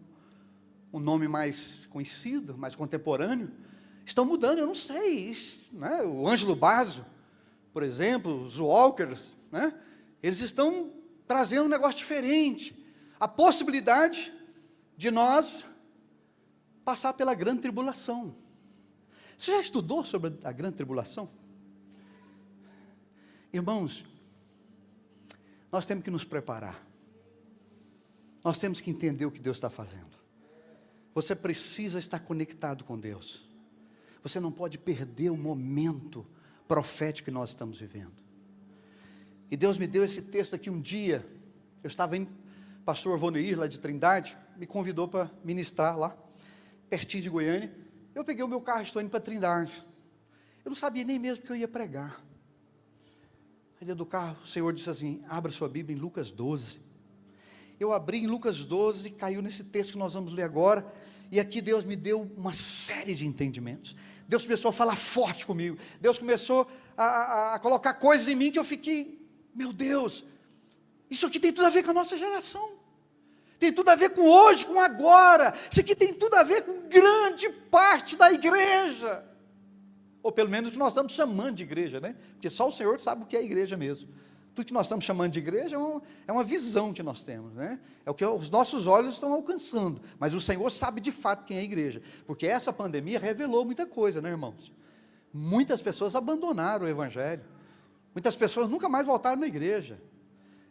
nome mais conhecido, mais contemporâneo, estão mudando, eu não sei, né? O Ângelo Basso, por exemplo, os Walkers, né? Eles estão trazendo um negócio diferente. A possibilidade de nós passar pela grande tribulação. Você já estudou sobre a grande tribulação? Irmãos, nós temos que nos preparar. Nós temos que entender o que Deus está fazendo. Você precisa estar conectado com Deus. Você não pode perder o momento profético que nós estamos vivendo. E Deus me deu esse texto aqui um dia. Eu estava indo, pastor Voneir, lá de Trindade, me convidou para ministrar lá, pertinho de Goiânia. Eu peguei o meu carro, estou indo para Trindade. Eu não sabia nem mesmo que eu ia pregar. Aí dentro do carro, o Senhor disse assim, abra sua Bíblia em Lucas 12. Eu abri em Lucas 12 e caiu nesse texto que nós vamos ler agora. E aqui Deus me deu uma série de entendimentos. Deus começou a falar forte comigo. Deus começou a colocar coisas em mim que eu fiquei, meu Deus, isso aqui tem tudo a ver com a nossa geração. Tem tudo a ver com hoje, com agora. Isso aqui tem tudo a ver com grande parte da igreja. Ou pelo menos o que nós estamos chamando de igreja, né? Porque só o Senhor sabe o que é igreja mesmo. Tudo que nós estamos chamando de igreja é uma visão que nós temos, né? É o que os nossos olhos estão alcançando. Mas o Senhor sabe de fato quem é a igreja. Porque essa pandemia revelou muita coisa, né, irmãos? Muitas pessoas abandonaram o evangelho. Muitas pessoas nunca mais voltaram na igreja.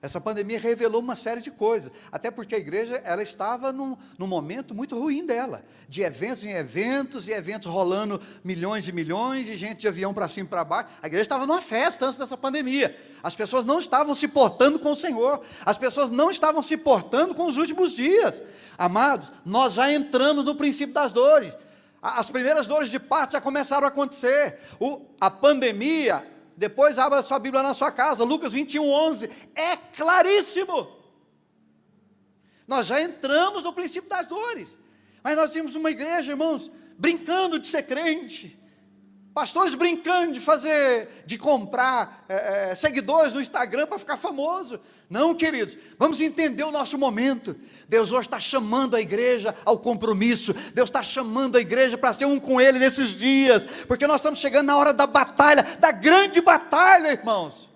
Essa pandemia revelou uma série de coisas, até porque a igreja ela estava num momento muito ruim dela, de eventos em eventos, e eventos rolando milhões e milhões, de gente de avião para cima e para baixo. A igreja estava numa festa antes dessa pandemia, as pessoas não estavam se portando com o Senhor, as pessoas não estavam se portando com os últimos dias. Amados, nós já entramos no princípio das dores, as primeiras dores de parto já começaram a acontecer, a pandemia. Depois abra sua Bíblia na sua casa, Lucas 21:11, é claríssimo. Nós já entramos no princípio das dores. Mas nós tínhamos uma igreja, irmãos, brincando de ser crente. Pastores brincando de comprar seguidores no Instagram para ficar famoso. Não, queridos, vamos entender o nosso momento. Deus hoje está chamando a igreja ao compromisso. Deus está chamando a igreja para ser um com Ele nesses dias. Porque nós estamos chegando na hora da batalha, da grande batalha, irmãos.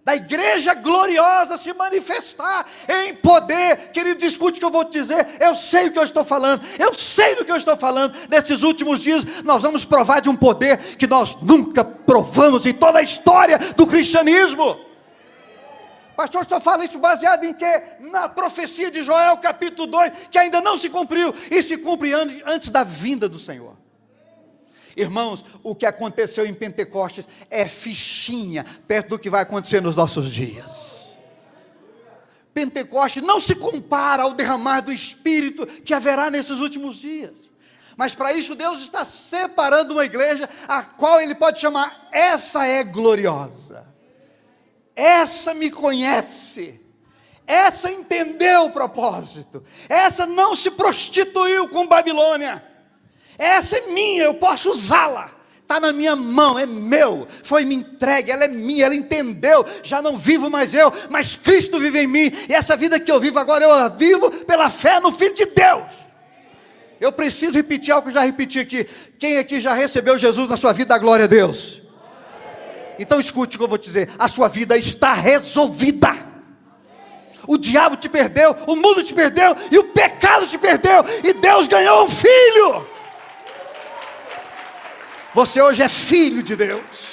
Da igreja gloriosa se manifestar em poder. Querido, escute o que eu vou te dizer. Eu sei o que eu estou falando. Eu sei do que eu estou falando. Nesses últimos dias nós vamos provar de um poder que nós nunca provamos em toda a história do cristianismo. Pastor, só fala isso baseado em quê? Na profecia de Joel capítulo 2, que ainda não se cumpriu, e se cumpre antes da vinda do Senhor. Irmãos, o que aconteceu em Pentecostes é fichinha perto do que vai acontecer nos nossos dias. Pentecostes não se compara ao derramar do Espírito que haverá nesses últimos dias. Mas para isso Deus está separando uma igreja a qual Ele pode chamar, essa é gloriosa. Essa me conhece. Essa entendeu o propósito. Essa não se prostituiu com Babilônia. Essa é minha, eu posso usá-la. está na minha mão, é meu, foi me entregue, ela é minha, ela entendeu, já não vivo mais eu, mas Cristo vive em mim, e essa vida que eu vivo agora, eu a vivo pela fé no Filho de Deus. Eu preciso repetir algo que eu já repeti aqui. Quem aqui já recebeu Jesus na sua vida, dá glória a Deus? Então escute o que eu vou te dizer, a sua vida está resolvida. O diabo te perdeu, o mundo te perdeu, e o pecado te perdeu, e Deus ganhou um filho. Você hoje é filho de Deus.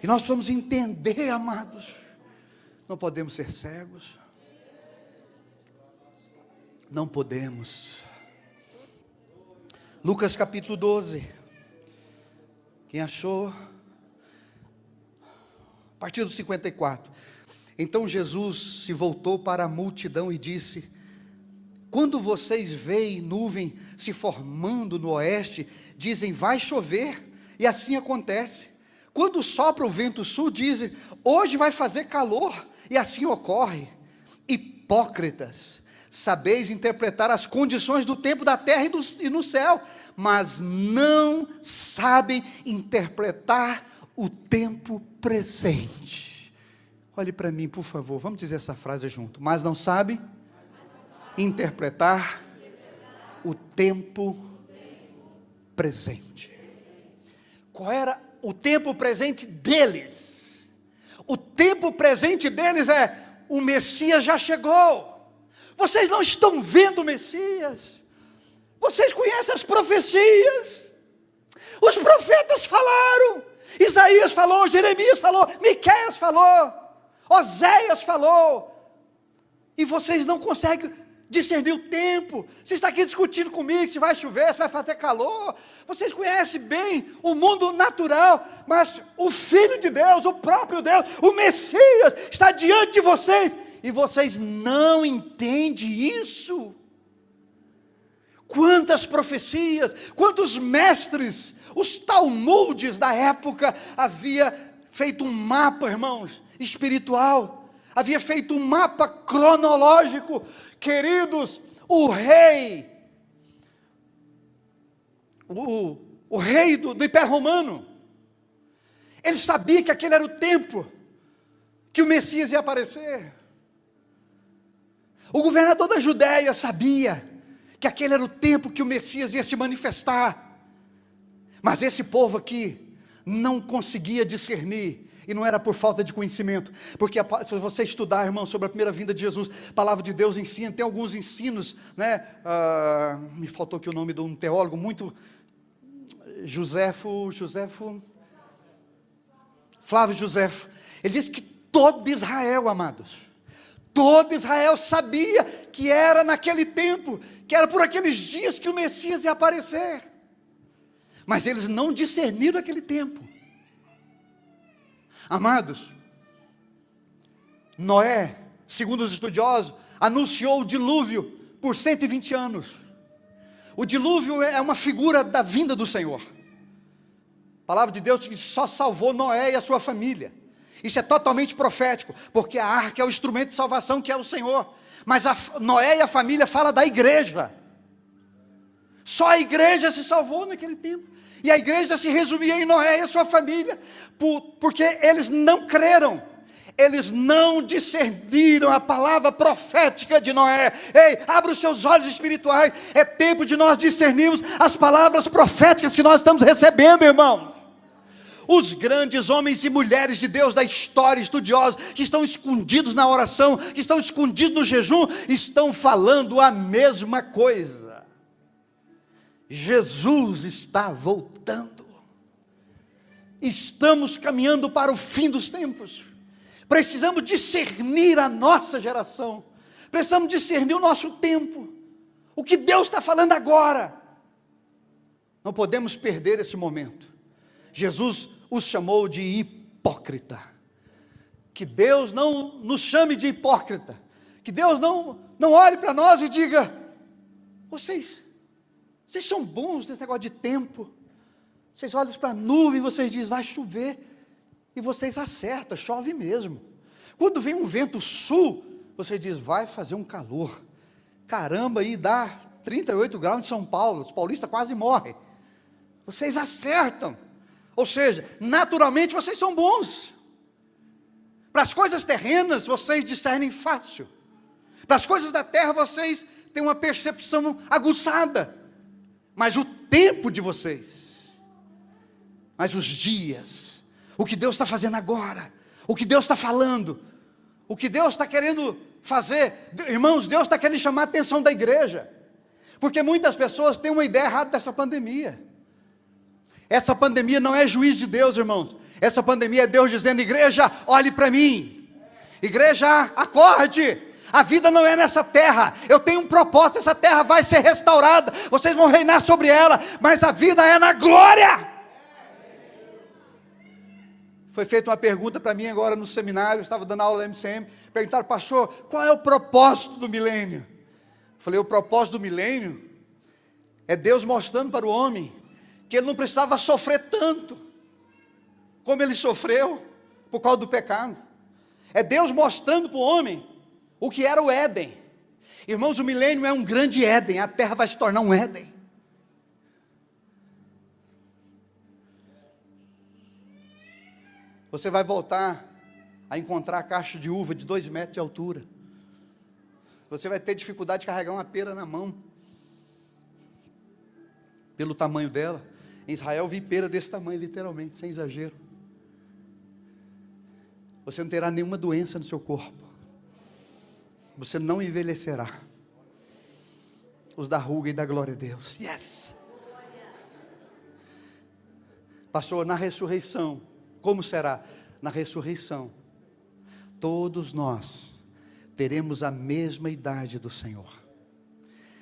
E nós vamos entender, amados, não podemos ser cegos. Não podemos. Lucas capítulo 12. Quem achou? A partir do 54. Então Jesus se voltou para a multidão e disse: quando vocês veem nuvem se formando no oeste, dizem vai chover, e assim acontece. Quando sopra o vento sul, dizem hoje vai fazer calor, e assim ocorre. Hipócritas, sabeis interpretar as condições do tempo da terra e no céu, mas não sabem interpretar o tempo presente. Olhe para mim, por favor, vamos dizer essa frase junto. Mas não sabem interpretar o tempo presente. Qual era o tempo presente deles? O tempo presente deles é: o Messias já chegou. Vocês não estão vendo o Messias. Vocês conhecem as profecias. Os profetas falaram. Isaías falou, Jeremias falou, Miqueias falou, Oséias falou. E vocês não conseguem discernir o tempo. Você está aqui discutindo comigo se vai chover, se vai fazer calor. Vocês conhecem bem o mundo natural, mas o Filho de Deus, o próprio Deus, o Messias, está diante de vocês, e vocês não entendem isso. Quantas profecias, quantos mestres, os talmudes da época, havia feito um mapa, irmãos, espiritual, havia feito um mapa cronológico. Queridos, o rei do Império Romano, ele sabia que aquele era o tempo que o Messias ia aparecer. O governador da Judéia sabia que aquele era o tempo que o Messias ia se manifestar. Mas esse povo aqui não conseguia discernir. E não era por falta de conhecimento, porque se você estudar, irmão, sobre a primeira vinda de Jesus, a palavra de Deus ensina, tem alguns ensinos, né? Me faltou aqui o nome de um teólogo muito, Flávio Josefo. Ele disse que todo Israel, amados, todo Israel sabia que era naquele tempo, que era por aqueles dias que o Messias ia aparecer, mas eles não discerniram aquele tempo. Amados, Noé, segundo os estudiosos, anunciou o dilúvio por 120 anos. O dilúvio é uma figura da vinda do Senhor. A palavra de Deus diz que só salvou Noé e a sua família. Isso é totalmente profético, porque a arca é o instrumento de salvação que é o Senhor. Mas Noé e a família fala da igreja. Só a igreja se salvou naquele tempo. E a igreja se resumia em Noé e a sua família, porque eles não creram, eles não discerniram a palavra profética de Noé. Ei, abra os seus olhos espirituais, é tempo de nós discernirmos as palavras proféticas que nós estamos recebendo, irmão. Os grandes homens e mulheres de Deus da história, estudiosos, que estão escondidos na oração, que estão escondidos no jejum, estão falando a mesma coisa. Jesus está voltando. Estamos caminhando para o fim dos tempos. Precisamos discernir a nossa geração. Precisamos discernir o nosso tempo. O que Deus está falando agora. Não podemos perder esse momento. Jesus os chamou de hipócrita. Que Deus não nos chame de hipócrita. Que Deus não olhe para nós e diga: vocês são bons nesse negócio de tempo. Vocês olham para a nuvem e vocês dizem, vai chover. E vocês acertam, chove mesmo. Quando vem um vento sul, você diz, vai fazer um calor. Caramba, aí dá 38 graus em São Paulo, os paulistas quase morrem. Vocês acertam. Ou seja, naturalmente vocês são bons. Para as coisas terrenas, vocês discernem fácil. Para as coisas da terra, vocês têm uma percepção aguçada. Mas o tempo de vocês, mas os dias, o que Deus está fazendo agora, o que Deus está falando, o que Deus está querendo fazer, irmãos, Deus está querendo chamar a atenção da igreja, porque muitas pessoas têm uma ideia errada dessa pandemia. Essa pandemia não é juiz de Deus, irmãos. Essa pandemia é Deus dizendo: igreja, olhe para mim. Igreja, acorde. A vida não é nessa terra. Eu tenho um propósito, essa terra vai ser restaurada. Vocês vão reinar sobre ela, mas a vida é na glória. Foi feita uma pergunta para mim agora no seminário, eu estava dando aula na MCM, perguntaram: pastor, qual é o propósito do milênio? Eu falei: o propósito do milênio é Deus mostrando para o homem que ele não precisava sofrer tanto como ele sofreu por causa do pecado. É Deus mostrando para o homem o que era o Éden. Irmãos, o milênio é um grande Éden, a terra vai se tornar um Éden. Você vai voltar a encontrar a caixa de uva de 2 metros de altura. Você vai ter dificuldade de carregar uma pera na mão, pelo tamanho dela. Em Israel vi pera desse tamanho, literalmente, sem exagero. Você não terá nenhuma doença no seu corpo. Você não envelhecerá. Os da ruga e da glória a Deus. Yes! Pastor, na ressurreição, como será? Na ressurreição, todos nós teremos a mesma idade do Senhor.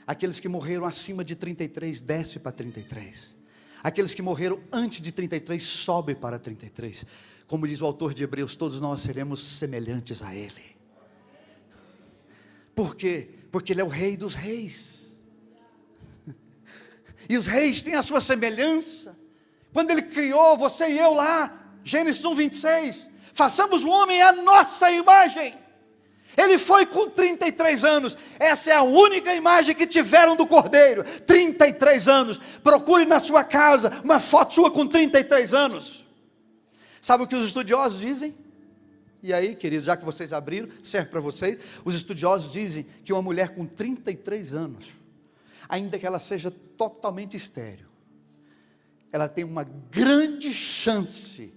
Aqueles que morreram acima de 33, desce para 33. Aqueles que morreram antes de 33, sobe para 33. Como diz o autor de Hebreus, todos nós seremos semelhantes a Ele. Por quê? Porque Ele é o Rei dos Reis. E os reis têm a sua semelhança. Quando Ele criou você e eu lá, Gênesis 1, 26, façamos o homem à nossa imagem. Ele foi com 33 anos, essa é a única imagem que tiveram do Cordeiro, 33 anos, procure na sua casa, uma foto sua com 33 anos. Sabe o que os estudiosos dizem? E aí, queridos, já que vocês abriram, serve para vocês, os estudiosos dizem que uma mulher com 33 anos, ainda que ela seja totalmente estéril, ela tem uma grande chance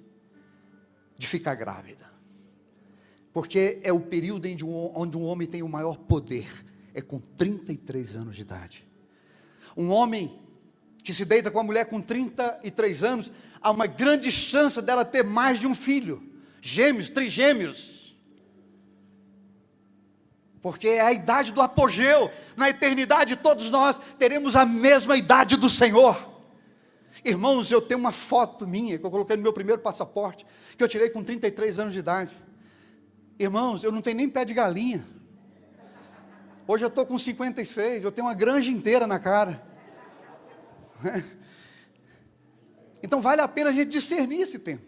de ficar grávida. Porque é o período onde um homem tem o maior poder, é com 33 anos de idade. Um homem que se deita com uma mulher com 33 anos, há uma grande chance dela ter mais de um filho, gêmeos, trigêmeos. Porque é a idade do apogeu, na eternidade todos nós teremos a mesma idade do Senhor. Irmãos, eu tenho uma foto minha, que eu coloquei no meu primeiro passaporte, que eu tirei com 33 anos de idade. Irmãos, eu não tenho nem pé de galinha. Hoje eu estou com 56, eu tenho uma granja inteira na cara. Então vale a pena a gente discernir esse tempo.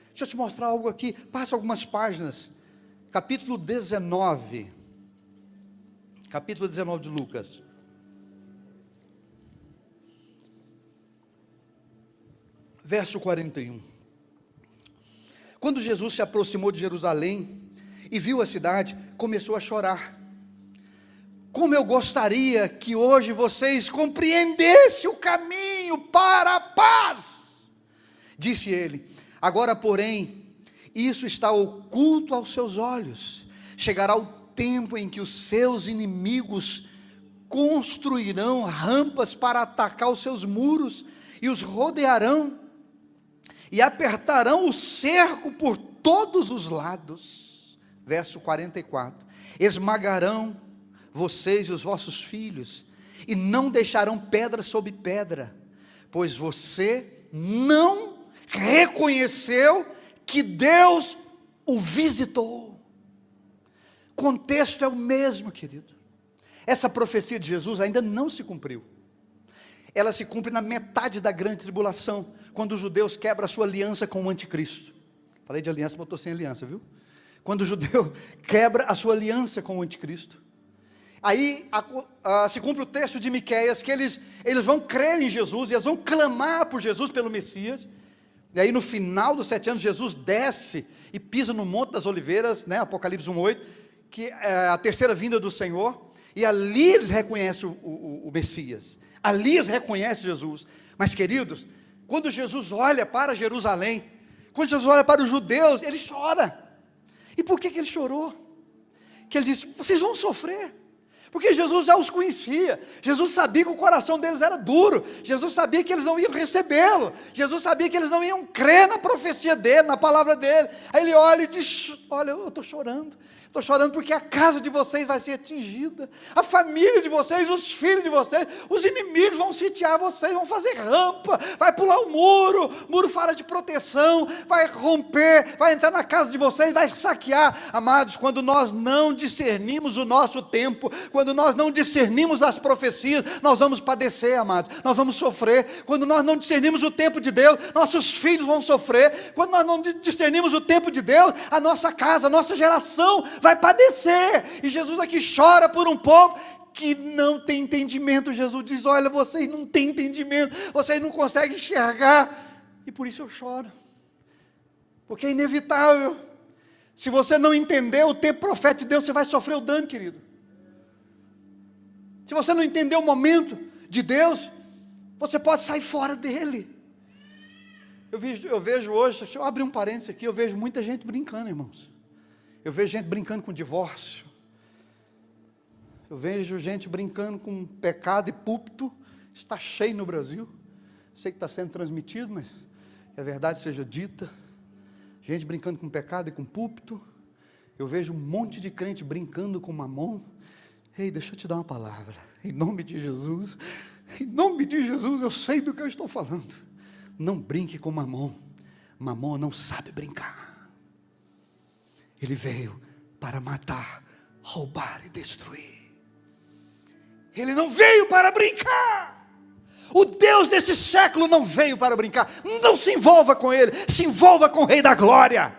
Deixa eu te mostrar algo aqui, passa algumas páginas. Capítulo 19. Capítulo 19 de Lucas. Verso 41. Quando Jesus se aproximou de Jerusalém e viu a cidade, começou a chorar. Como eu gostaria que hoje vocês compreendessem o caminho para a paz, disse ele. Agora, porém, isso está oculto aos seus olhos. Chegará o tempo em que os seus inimigos construirão rampas para atacar os seus muros e os rodearão e apertarão o cerco por todos os lados. Verso 44. Esmagarão vocês e os vossos filhos, e não deixarão pedra sobre pedra, pois você não reconheceu que Deus o visitou. O contexto é o mesmo, querido. Essa profecia de Jesus ainda não se cumpriu. Ela se cumpre na metade da grande tribulação, quando os judeus quebram a sua aliança com o anticristo. Falei de aliança, mas estou sem aliança, viu? Quando o judeu quebra a sua aliança com o anticristo, Aí se cumpre o texto de Miqueias, que eles vão crer em Jesus, e eles vão clamar por Jesus, pelo Messias. E aí no final dos 7 anos, Jesus desce e pisa no Monte das Oliveiras, né, Apocalipse 1:8, que é a terceira vinda do Senhor, e ali eles reconhecem o Messias, ali eles reconhecem Jesus. Mas queridos, quando Jesus olha para Jerusalém, quando Jesus olha para os judeus, ele chora. E por que ele chorou? Que ele disse: vocês vão sofrer. Porque Jesus já os conhecia, Jesus sabia que o coração deles era duro, Jesus sabia que eles não iam recebê-lo, Jesus sabia que eles não iam crer na profecia dele, na palavra dele. Aí ele olha e diz: olha, eu estou chorando porque a casa de vocês vai ser atingida, a família de vocês, os filhos de vocês, os inimigos vão sitiar vocês, vão fazer rampa, vai pular o muro fora de proteção, vai romper, vai entrar na casa de vocês, vai saquear. Amados, quando nós não discernimos o nosso tempo, quando nós não discernimos as profecias, nós vamos padecer, amados, nós vamos sofrer. Quando nós não discernimos o tempo de Deus, nossos filhos vão sofrer. Quando nós não discernimos o tempo de Deus, a nossa casa, a nossa geração vai padecer. E Jesus aqui chora por um povo que não tem entendimento. Jesus diz: olha, vocês não têm entendimento, vocês não conseguem enxergar, e por isso eu choro, porque é inevitável. Se você não entender o tempo profético de Deus, você vai sofrer o dano, querido. Se você não entender o momento de Deus, você pode sair fora dele. Eu vejo hoje, deixa eu abrir um parênteses aqui, eu vejo muita gente brincando, irmãos. Eu vejo gente brincando com divórcio. Eu vejo gente brincando com pecado e púlpito. Está cheio no Brasil. Sei que está sendo transmitido, mas que a verdade seja dita. Gente brincando com pecado e com púlpito. Eu vejo um monte de crente brincando com mamon. Ei, deixa eu te dar uma palavra. Em nome de Jesus, eu sei do que eu estou falando. Não brinque com mamon. Mamon não sabe brincar. Ele veio para matar, roubar e destruir. Ele não veio para brincar. O Deus desse século não veio para brincar. Não se envolva com ele, se envolva com o Rei da Glória.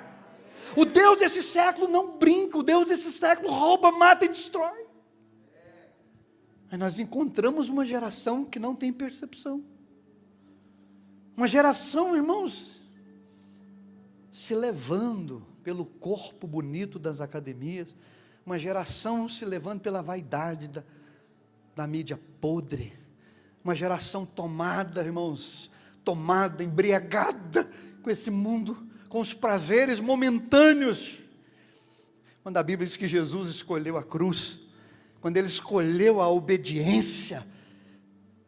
O Deus desse século não brinca, o Deus desse século rouba, mata e destrói. Mas nós encontramos uma geração que não tem percepção. Uma geração, irmãos, se levando pelo corpo bonito das academias, uma geração se levando pela vaidade da mídia podre, uma geração tomada, irmãos, embriagada com esse mundo, com os prazeres momentâneos. Quando a Bíblia diz que Jesus escolheu a cruz, quando ele escolheu a obediência,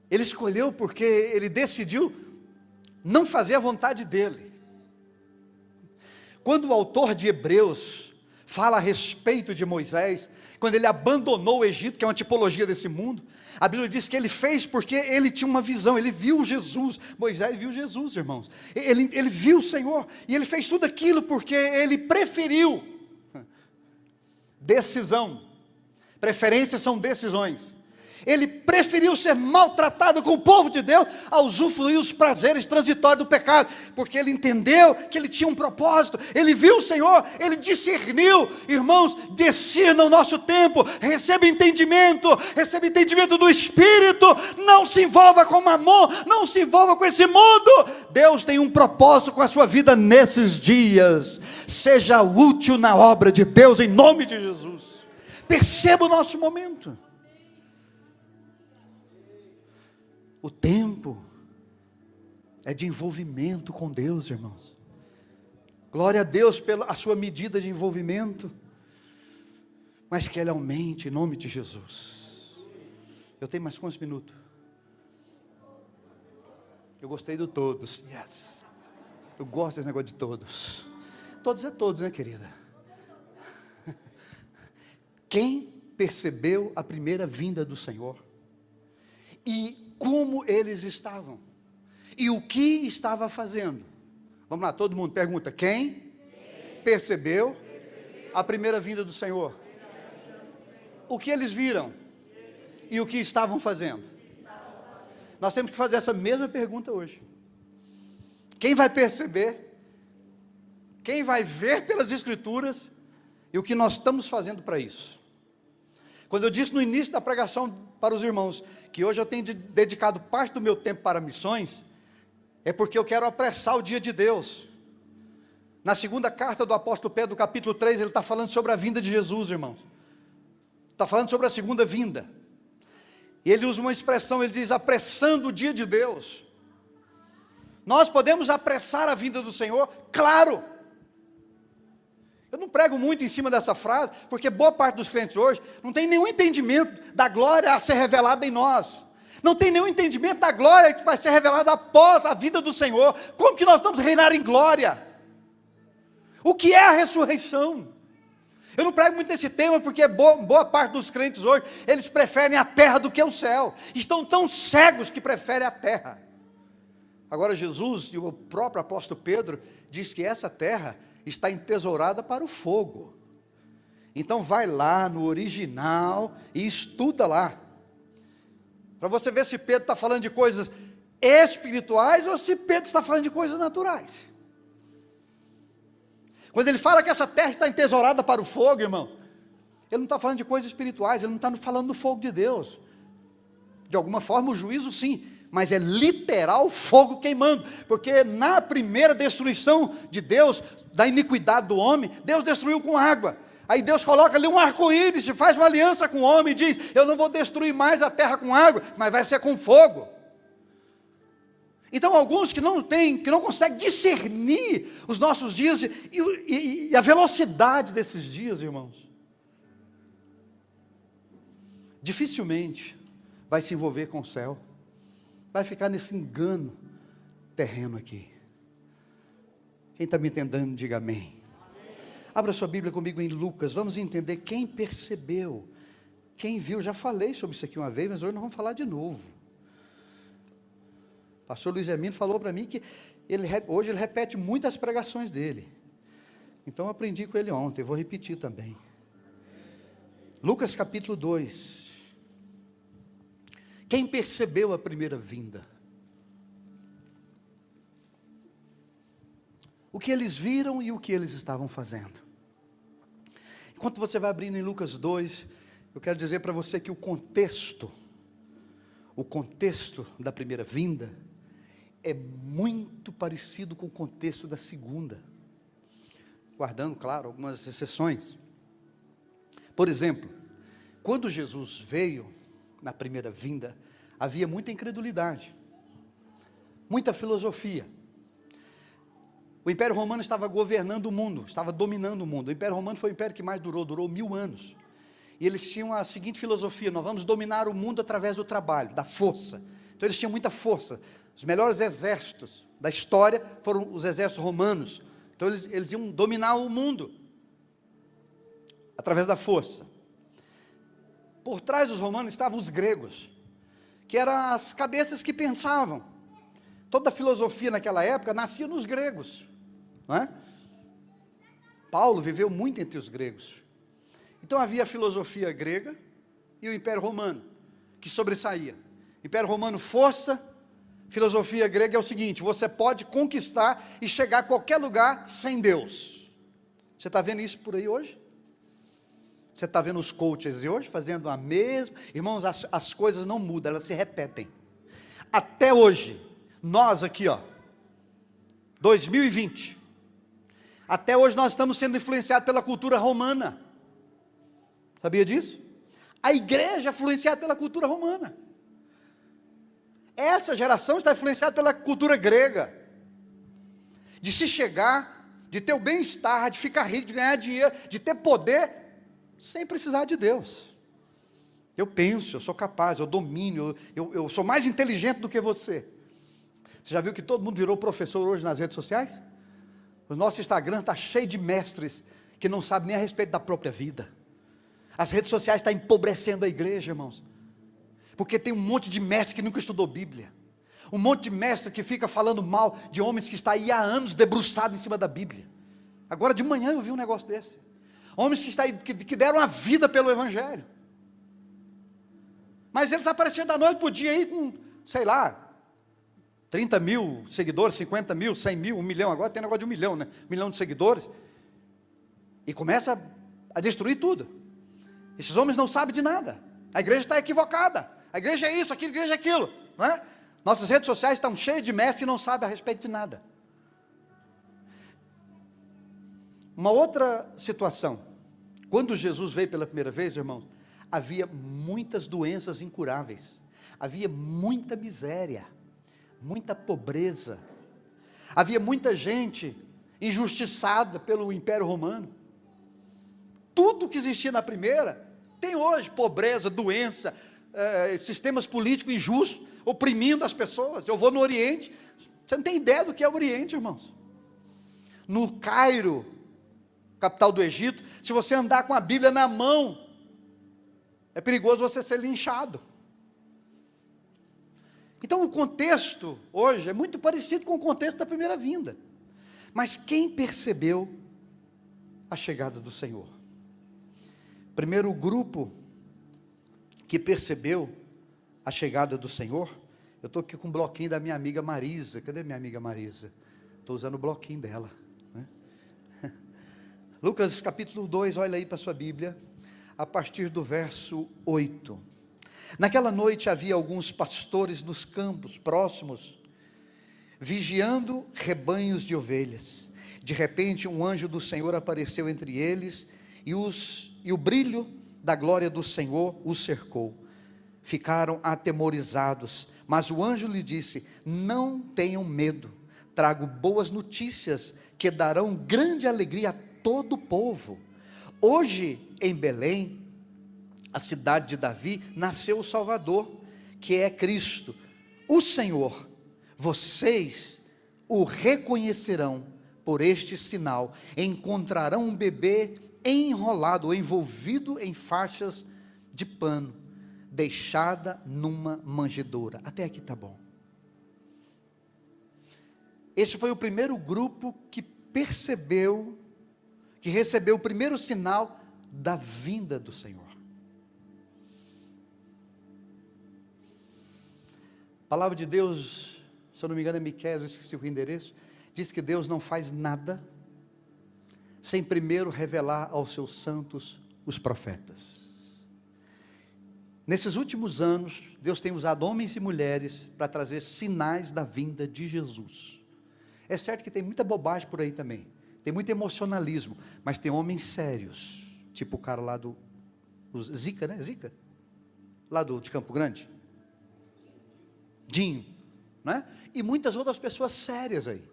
ele escolheu porque ele decidiu não fazer a vontade dele. Quando o autor de Hebreus fala a respeito de Moisés, quando ele abandonou o Egito, que é uma tipologia desse mundo, a Bíblia diz que ele fez porque ele tinha uma visão, ele viu Jesus. Moisés viu Jesus, irmãos, ele viu o Senhor, e ele fez tudo aquilo porque ele preferiu. Decisão, preferências são decisões. Ele preferiu ser maltratado com o povo de Deus a usufruir os prazeres transitórios do pecado, porque ele entendeu que ele tinha um propósito, ele viu o Senhor, ele discerniu. Irmãos, discerna o nosso tempo, receba entendimento do Espírito, não se envolva com mamon, não se envolva com esse mundo. Deus tem um propósito com a sua vida nesses dias. Seja útil na obra de Deus, em nome de Jesus. Perceba o nosso momento. O tempo é de envolvimento com Deus, irmãos. Glória a Deus pela sua medida de envolvimento, mas que ela aumente em nome de Jesus. Eu tenho mais quantos minutos? Eu gostei do todos. Yes. Eu gosto desse negócio de todos. Todos é todos, né, querida? Quem percebeu a primeira vinda do Senhor e como eles estavam e o que estava fazendo? Vamos lá, todo mundo pergunta: quem percebeu a primeira vinda do Senhor? O que eles viram e o que estavam fazendo? Nós temos que fazer essa mesma pergunta hoje. Quem vai perceber? Quem vai ver pelas Escrituras? E o que nós estamos fazendo para isso? Quando eu disse no início da pregação para os irmãos, que hoje eu tenho dedicado parte do meu tempo para missões, é porque eu quero apressar o dia de Deus. Na segunda carta do apóstolo Pedro, capítulo 3, ele está falando sobre a vinda de Jesus, irmãos. Está falando sobre a segunda vinda. E ele usa uma expressão, ele diz, apressando o dia de Deus. Nós podemos apressar a vinda do Senhor? Claro! Eu não prego muito em cima dessa frase, porque boa parte dos crentes hoje não tem nenhum entendimento da glória a ser revelada em nós. Não tem nenhum entendimento da glória que vai ser revelada após a vida do Senhor. Como que nós vamos reinar em glória? O que é a ressurreição? Eu não prego muito nesse tema, porque boa parte dos crentes hoje, eles preferem a terra do que o céu. Estão tão cegos que preferem a terra. Agora Jesus e o próprio apóstolo Pedro diz que essa terra está entesourada para o fogo. Então vai lá no original e estuda lá, para você ver se Pedro está falando de coisas espirituais ou se Pedro está falando de coisas naturais. Quando ele fala que essa terra está entesourada para o fogo, irmão, ele não está falando de coisas espirituais, ele não está falando do fogo de Deus. De alguma forma o juízo sim, mas é literal fogo queimando, porque na primeira destruição de Deus, da iniquidade do homem, Deus destruiu com água. Aí Deus coloca ali um arco-íris, faz uma aliança com o homem e diz, eu não vou destruir mais a terra com água, mas vai ser com fogo. Então alguns que não conseguem discernir os nossos dias e a velocidade desses dias, irmãos, dificilmente vai se envolver com o céu, vai ficar nesse engano terreno aqui. Quem está me entendendo, diga amém. Abra sua Bíblia comigo em Lucas, vamos entender quem percebeu, quem viu. Já falei sobre isso aqui uma vez, mas hoje nós vamos falar de novo. O pastor Luiz Hermino falou para mim que hoje ele repete muitas pregações dele. Então eu aprendi com ele ontem, vou repetir também. Lucas capítulo 2. Quem percebeu a primeira vinda? O que eles viram e o que eles estavam fazendo. Enquanto você vai abrindo em Lucas 2, eu quero dizer para você que o contexto da primeira vinda é muito parecido com o contexto da segunda, guardando, claro, algumas exceções. Por exemplo, quando Jesus veio na primeira vinda, havia muita incredulidade, muita filosofia. O Império Romano estava governando o mundo, estava dominando o mundo. O Império Romano foi o império que mais durou 1000 anos. E eles tinham a seguinte filosofia: nós vamos dominar o mundo através do trabalho, da força. Então eles tinham muita força. Os melhores exércitos da história foram os exércitos romanos. Então eles iam dominar o mundo através da força. Por trás dos romanos estavam os gregos, que eram as cabeças que pensavam. Toda a filosofia naquela época nascia nos gregos, não é? Paulo viveu muito entre os gregos. Então havia a filosofia grega e o Império Romano, que sobressaía. Império Romano, força. Filosofia grega é o seguinte: você pode conquistar e chegar a qualquer lugar sem Deus. Você está vendo isso por aí hoje? Você está vendo os coaches de hoje fazendo a mesma? Irmãos, as coisas não mudam, elas se repetem. Até hoje, nós aqui, 2020, até hoje nós estamos sendo influenciados pela cultura romana. Sabia disso? A igreja é influenciada pela cultura romana. Essa geração está influenciada pela cultura grega, de se chegar, de ter o bem-estar, de ficar rico, de ganhar dinheiro, de ter poder, sem precisar de Deus. Eu penso, eu sou capaz, eu domino, eu sou mais inteligente do que você. Você já viu que todo mundo virou professor hoje nas redes sociais? O nosso Instagram está cheio de mestres que não sabem nem a respeito da própria vida. As redes sociais estão empobrecendo a igreja, irmãos. Porque tem um monte de mestre que nunca estudou Bíblia. Um monte de mestre que fica falando mal de homens que estão aí há anos debruçados em cima da Bíblia. Agora de manhã eu vi um negócio desse. Homens que deram a vida pelo Evangelho. Mas eles apareceram da noite para o dia aí com, sei lá, 30 mil seguidores, 50 mil, 100 mil, 1 milhão. Agora tem negócio de 1 milhão, né? 1 milhão de seguidores. E começa a destruir tudo. Esses homens não sabem de nada. A igreja está equivocada. A igreja é isso, aquilo, a igreja é aquilo. Não é? Nossas redes sociais estão cheias de mestres que não sabem a respeito de nada. Uma outra situação. Quando Jesus veio pela primeira vez, irmãos, havia muitas doenças incuráveis. Havia muita miséria, muita pobreza. Havia muita gente injustiçada pelo Império Romano. Tudo que existia na primeira, tem hoje: pobreza, doença, sistemas políticos injustos, oprimindo as pessoas. Eu vou no Oriente, você não tem ideia do que é o Oriente, irmãos. No Cairo, capital do Egito, se você andar com a Bíblia na mão, é perigoso você ser linchado. Então o contexto hoje é muito parecido com o contexto da primeira vinda. Mas quem percebeu a chegada do Senhor? Primeiro, o grupo que percebeu a chegada do Senhor. Eu estou aqui com um bloquinho da minha amiga Marisa. Cadê minha amiga Marisa? Estou usando o bloquinho dela, né? Lucas capítulo 2, olha aí para a sua Bíblia, a partir do verso 8. Naquela noite havia alguns pastores nos campos próximos, vigiando rebanhos de ovelhas. De repente um anjo do Senhor apareceu entre eles, e o brilho da glória do Senhor os cercou. Ficaram atemorizados, mas o anjo lhes disse: não tenham medo, trago boas notícias que darão grande alegria a todo o povo. Hoje em Belém, a cidade de Davi, nasceu o Salvador, que é Cristo, o Senhor. Vocês o reconhecerão por este sinal: encontrarão um bebê enrolado ou envolvido em faixas de pano, deixada numa manjedoura. Até aqui está bom. Este foi o primeiro grupo que percebeu, que recebeu o primeiro sinal da vinda do Senhor. A palavra de Deus, se eu não me engano é Miqueias, eu esqueci o endereço, diz que Deus não faz nada sem primeiro revelar aos seus santos, os profetas. Nesses últimos anos, Deus tem usado homens e mulheres para trazer sinais da vinda de Jesus. É certo que tem muita bobagem por aí também, tem muito emocionalismo, mas tem homens sérios, tipo o cara lá do Zica, né? Zica? Lá de Campo Grande. Dinho, né? E muitas outras pessoas sérias aí,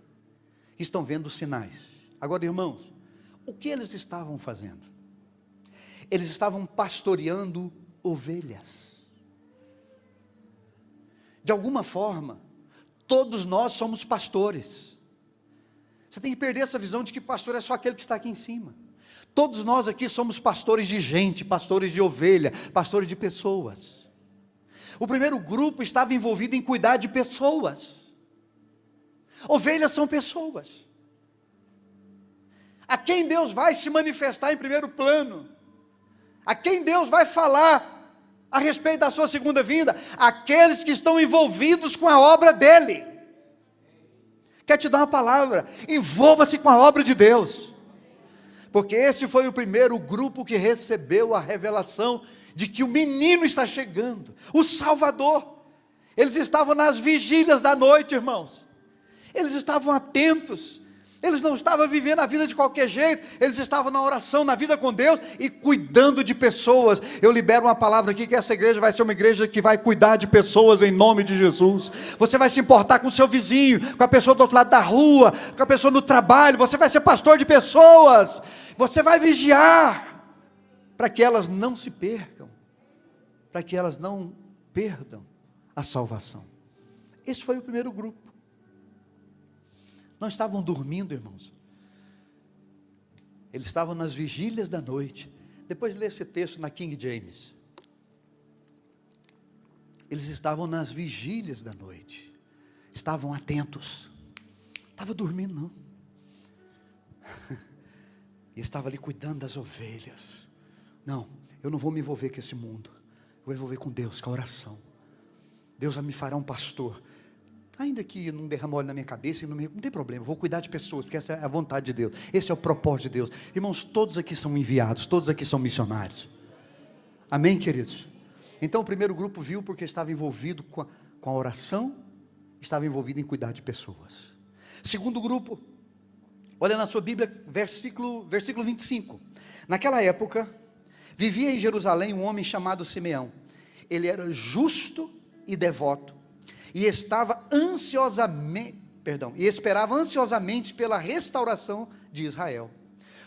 que estão vendo os sinais. Agora, irmãos, o que eles estavam fazendo? Eles estavam pastoreando ovelhas. De alguma forma, todos nós somos pastores. Você tem que perder essa visão de que pastor é só aquele que está aqui em cima. Todos nós aqui somos pastores de gente, pastores de ovelha, pastores de pessoas. O primeiro grupo estava envolvido em cuidar de pessoas. Ovelhas são pessoas. A quem Deus vai se manifestar em primeiro plano? A quem Deus vai falar a respeito da sua segunda vinda? Aqueles que estão envolvidos com a obra dele. Quer te dar uma palavra? Envolva-se com a obra de Deus. Porque esse foi o primeiro grupo que recebeu a revelação de que o menino está chegando, o Salvador. Eles estavam nas vigílias da noite, irmãos. Eles estavam atentos. Eles não estavam vivendo a vida de qualquer jeito, eles estavam na oração, na vida com Deus e cuidando de pessoas. Eu libero uma palavra aqui, que essa igreja vai ser uma igreja que vai cuidar de pessoas em nome de Jesus. Você vai se importar com o seu vizinho, com a pessoa do outro lado da rua, com a pessoa no trabalho. Você vai ser pastor de pessoas. Você vai vigiar para que elas não se percam, para que elas não perdam a salvação. Esse foi o primeiro grupo. Não estavam dormindo, irmãos. Eles estavam nas vigílias da noite. Depois lê esse texto na King James. Eles estavam nas vigílias da noite. Estavam atentos. Não estava dormindo, não. E estava ali cuidando das ovelhas. Não, eu não vou me envolver com esse mundo. Eu vou envolver com Deus, com a oração. Deus vai me fará um pastor. Ainda que não derrame óleo na minha cabeça, não tem problema, eu vou cuidar de pessoas, porque essa é a vontade de Deus, esse é o propósito de Deus. Irmãos, todos aqui são enviados, todos aqui são missionários. Amém, queridos? Então o primeiro grupo viu porque estava envolvido com a oração, estava envolvido em cuidar de pessoas. Segundo grupo, olha na sua Bíblia, versículo 25. Naquela época, vivia em Jerusalém um homem chamado Simeão. Ele era justo e devoto, e esperava ansiosamente pela restauração de Israel.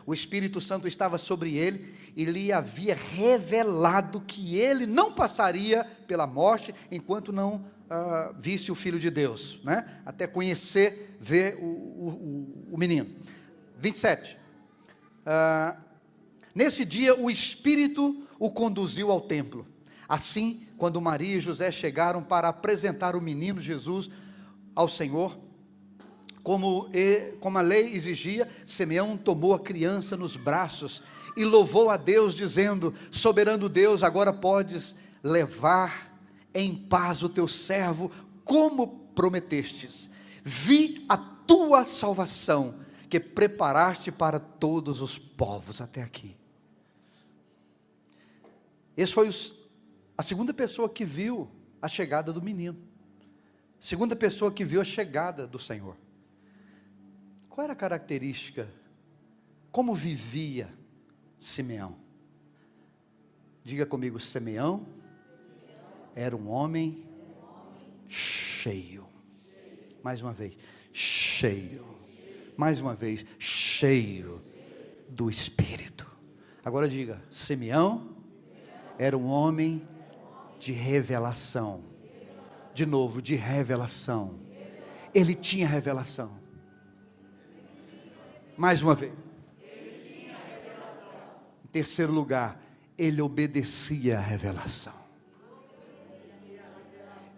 O Espírito Santo estava sobre ele, e lhe havia revelado que ele não passaria pela morte, enquanto não visse o Filho de Deus, né? Até conhecer, ver o menino. 27. Nesse dia o Espírito o conduziu ao templo. Assim, quando Maria e José chegaram para apresentar o menino Jesus ao Senhor, como a lei exigia, Simeão tomou a criança nos braços e louvou a Deus, dizendo: soberano Deus, agora podes levar em paz o teu servo, como prometestes. Vi a tua salvação, que preparaste para todos os povos. Até aqui. Esse foi a segunda pessoa que viu a chegada do menino. Segunda pessoa que viu a chegada do Senhor. Qual era a característica? Como vivia Simeão? Diga comigo: Simeão era um homem cheio. Mais uma vez, cheio. Mais uma vez, cheio do Espírito. Agora diga: Simeão era um homem de revelação. De novo, de revelação. Ele tinha revelação. Mais uma vez. Em terceiro lugar, ele obedecia à revelação.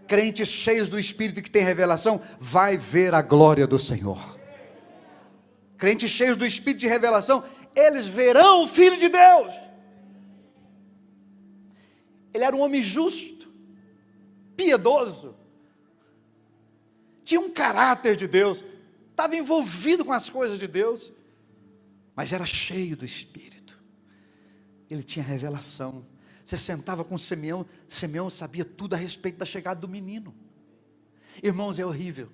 Crentes cheios do Espírito que tem revelação, vai ver a glória do Senhor. Crentes cheios do Espírito de revelação, eles verão o Filho de Deus. Ele era um homem justo, piedoso, tinha um caráter de Deus, estava envolvido com as coisas de Deus, mas era cheio do Espírito. Ele tinha revelação. Você sentava com Simeão, Simeão sabia tudo a respeito da chegada do menino. Irmãos, é horrível,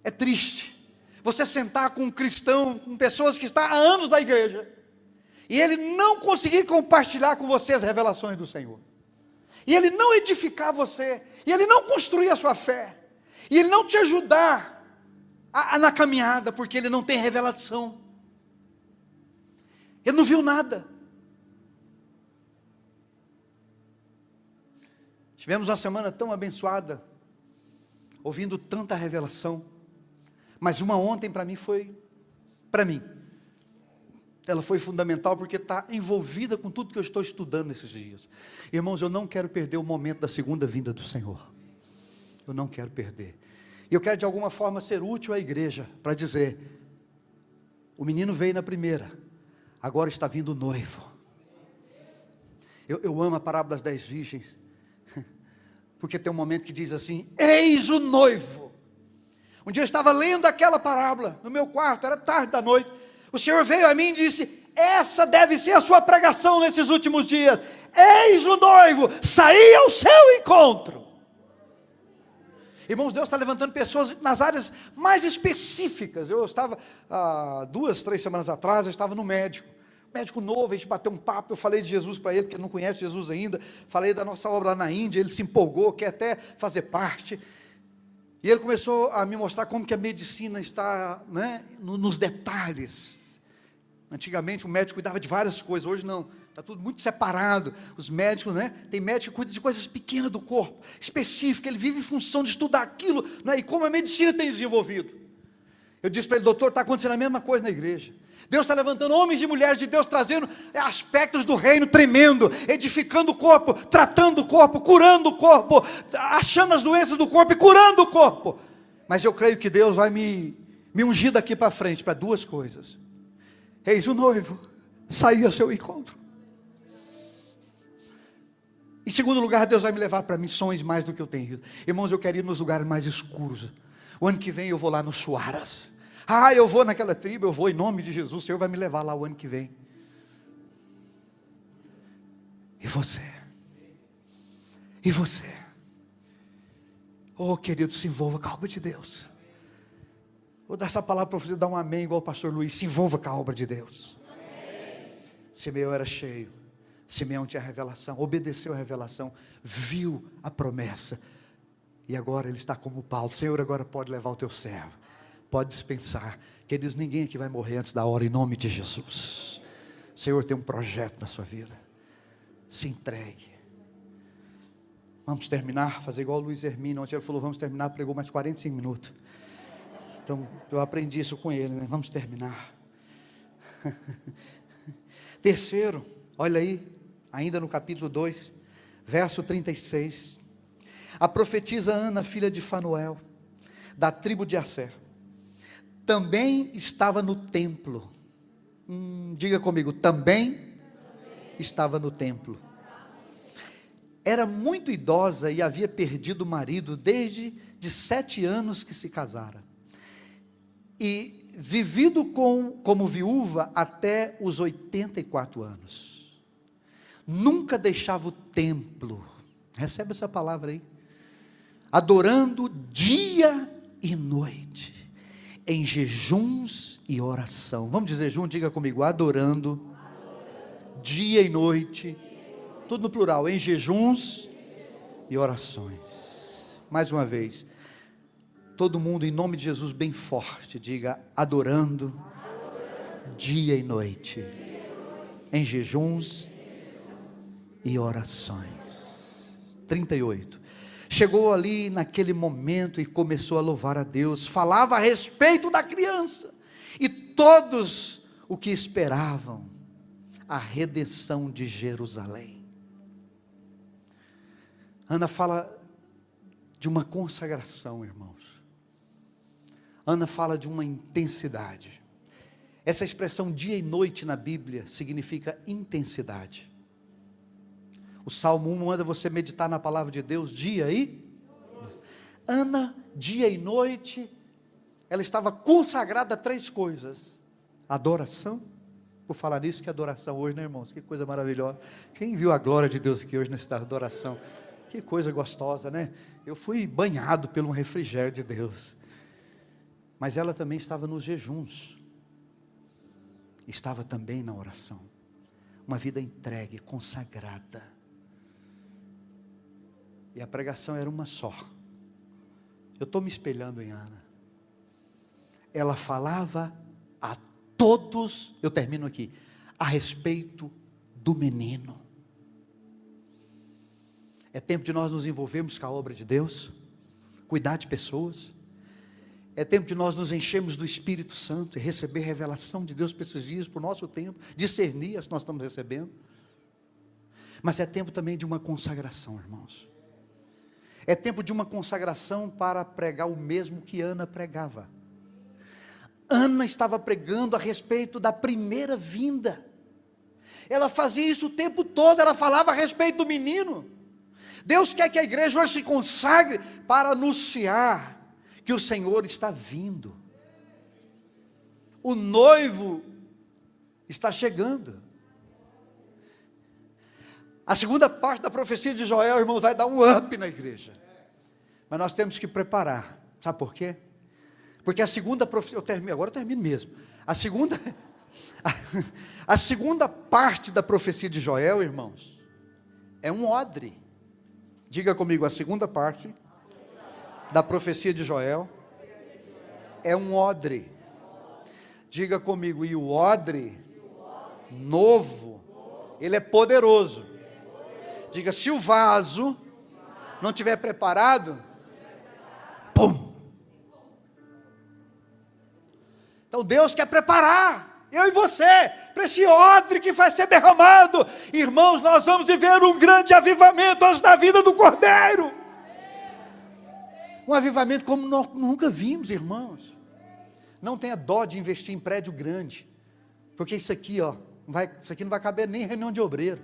é triste, você sentar com um cristão, com pessoas que estão há anos na igreja, e ele não conseguir compartilhar com você as revelações do Senhor, e ele não edificar você, e ele não construir a sua fé, e ele não te ajudar na caminhada, porque ele não tem revelação, ele não viu nada. Tivemos uma semana tão abençoada, ouvindo tanta revelação, mas uma ontem ela foi fundamental, porque está envolvida com tudo que eu estou estudando nesses dias. Irmãos, eu não quero perder o momento da segunda vinda do Senhor. Eu não quero perder. E eu quero de alguma forma ser útil à igreja, para dizer: o menino veio na primeira, agora está vindo o noivo. Eu amo a parábola das 10 virgens, porque tem um momento que diz assim: eis o noivo. Um dia eu estava lendo aquela parábola no meu quarto, era tarde da noite. O Senhor veio a mim e disse: essa deve ser a sua pregação nesses últimos dias. Eis o noivo, saí ao seu encontro. Irmãos, Deus está levantando pessoas nas áreas mais específicas. Eu estava, 2, 3 semanas atrás, eu estava no médico novo, a gente bateu um papo, eu falei de Jesus para ele, porque ele não conhece Jesus ainda, falei da nossa obra lá na Índia, ele se empolgou, quer até fazer parte, e ele começou a me mostrar como que a medicina está, né, nos detalhes. Antigamente o médico cuidava de várias coisas, hoje não, está tudo muito separado. Os médicos, né, tem médico que cuida de coisas pequenas do corpo, específicas, ele vive em função de estudar aquilo, né, e como a medicina tem desenvolvido. Eu disse para ele: doutor, está acontecendo a mesma coisa na igreja. Deus está levantando homens e mulheres de Deus, trazendo aspectos do reino tremendo, edificando o corpo, tratando o corpo, curando o corpo, achando as doenças do corpo e curando o corpo. Mas eu creio que Deus vai me ungir daqui para frente para 2 coisas. Eis o noivo, saí ao seu encontro. Em segundo lugar, Deus vai me levar para missões mais do que eu tenho ido. Irmãos, eu quero ir nos lugares mais escuros. O ano que vem eu vou lá no Suaras. Eu vou naquela tribo, eu vou em nome de Jesus. O Senhor vai me levar lá o ano que vem. E você? E você? Oh, querido, se envolva com a obra de Deus. Vou dar essa palavra para você dar um amém, igual o pastor Luiz. Se envolva com a obra de Deus. Simeão era cheio. Simeão tinha revelação, obedeceu a revelação, viu a promessa. E agora ele está como Paulo. Senhor, agora pode levar o teu servo. Pode dispensar. Queridos, ninguém aqui vai morrer antes da hora, em nome de Jesus. O Senhor tem um projeto na sua vida. Se entregue. Vamos terminar, fazer igual o Luiz Hermínio. Ontem ele falou, vamos terminar, pregou mais 45 minutos. Então, eu aprendi isso com ele, né? Vamos terminar. Terceiro, olha aí, ainda no capítulo 2, verso 36. A profetisa Ana, filha de Fanuel, da tribo de Asser, também estava no templo. Diga comigo, também estava no templo. Era muito idosa e havia perdido o marido desde de 7 anos que se casara. E vivido como viúva até os 84 anos. Nunca deixava o templo. Recebe essa palavra aí. Adorando dia e noite, em jejuns e oração. Vamos dizer junto, diga comigo, adorando. Dia e noite, tudo no plural, em jejuns e orações. Mais uma vez, todo mundo em nome de Jesus bem forte, diga adorando, dia e noite, em jejuns e orações. 38. Chegou ali naquele momento e começou a louvar a Deus, falava a respeito da criança, e todos o que esperavam, a redenção de Jerusalém. Ana fala de uma consagração, irmãos. Ana fala de uma intensidade. Essa expressão dia e noite na Bíblia significa intensidade. O Salmo 1 manda você meditar na palavra de Deus dia e Ana, dia e noite, ela estava consagrada a 3 coisas. Adoração. Por falar nisso, que adoração hoje, né, irmãos? Que coisa maravilhosa. Quem viu a glória de Deus aqui hoje nessa adoração? Que coisa gostosa, né? Eu fui banhado pelo refrigério de Deus. Mas ela também estava nos jejuns. Estava também na oração. Uma vida entregue, consagrada. E a pregação era uma só. Eu estou me espelhando em Ana. Ela falava a todos, eu termino aqui, a respeito do menino. É tempo de nós nos envolvermos com a obra de Deus, cuidar de pessoas. É tempo de nós nos enchermos do Espírito Santo e receber revelação de Deus para esses dias, para o nosso tempo, discernir as que nós estamos recebendo. Mas é tempo também de uma consagração, irmãos. É tempo de uma consagração para pregar o mesmo que Ana pregava. Ana estava pregando a respeito da primeira vinda. Ela fazia isso o tempo todo, ela falava a respeito do menino. Deus quer que a igreja hoje se consagre para anunciar que o Senhor está vindo. O noivo está chegando. A segunda parte da profecia de Joel, irmãos, vai dar um up na igreja. Mas nós temos que preparar. Sabe por quê? Porque a segunda profecia, agora eu termino mesmo. A segunda parte da profecia de Joel, irmãos, é um odre. Diga comigo, a segunda parte da profecia de Joel é um odre. Diga comigo, e o odre novo, ele é poderoso. Diga, se o vaso não estiver preparado, pum. Então Deus quer preparar eu e você para esse odre que vai ser derramado. Irmãos, nós vamos viver um grande avivamento antes da vida do Cordeiro. Um avivamento como nós nunca vimos, irmãos. Não tenha dó de investir em prédio grande, porque isso aqui, isso aqui não vai caber nem em reunião de obreiro.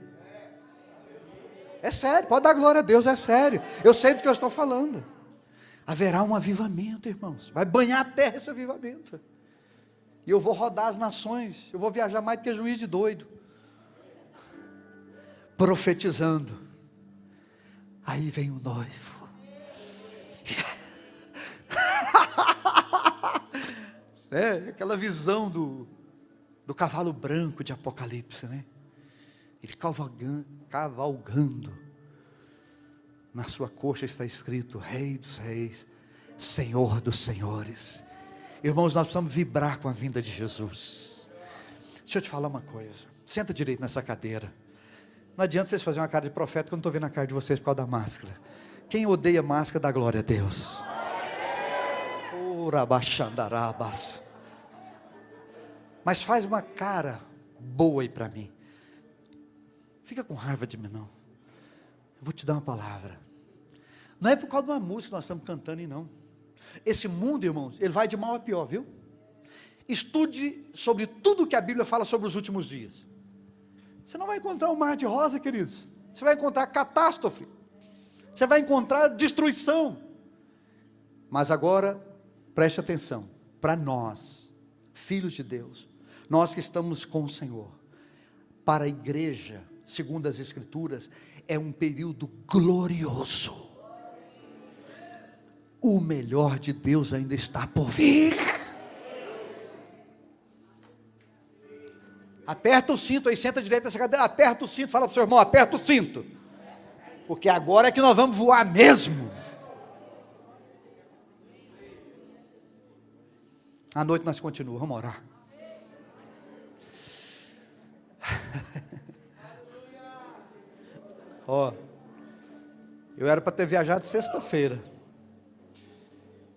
É sério, pode dar glória a Deus, é sério. Eu sei do que eu estou falando. Haverá um avivamento, irmãos. Vai banhar a terra esse avivamento. E eu vou rodar as nações. Eu vou viajar mais do que juiz de doido. profetizando. Aí vem o noivo. É aquela visão do cavalo branco de Apocalipse, né? Ele cavalgando. Na sua coxa está escrito: Rei dos reis, Senhor dos senhores. Irmãos, nós precisamos vibrar com a vinda de Jesus. Deixa eu te falar uma coisa. Senta direito nessa cadeira. Não adianta vocês fazerem uma cara de profeta, que eu não estou vendo a cara de vocês por causa da máscara. Quem odeia máscara, dá glória a Deus. Urabaxandarabas. Mas faz uma cara boa aí para mim. Fica com raiva de mim não. Eu vou te dar uma palavra. Não é por causa de uma música que nós estamos cantando, não. Esse mundo, irmãos, ele vai de mal a pior, viu? Estude sobre tudo que a Bíblia fala sobre os últimos dias. Você não vai encontrar um mar de rosa, queridos. Você vai encontrar catástrofe. Você vai encontrar destruição. Mas agora, preste atenção. Para nós, filhos de Deus, nós que estamos com o Senhor, para a igreja, segundo as Escrituras, é um período glorioso. O melhor de Deus ainda está por vir. Aperta o cinto aí, senta direito nessa cadeira, aperta o cinto, fala para o seu irmão, aperta o cinto. Porque agora é que nós vamos voar mesmo. À noite nós continuamos, vamos orar. Ó, eu era para ter viajado sexta-feira,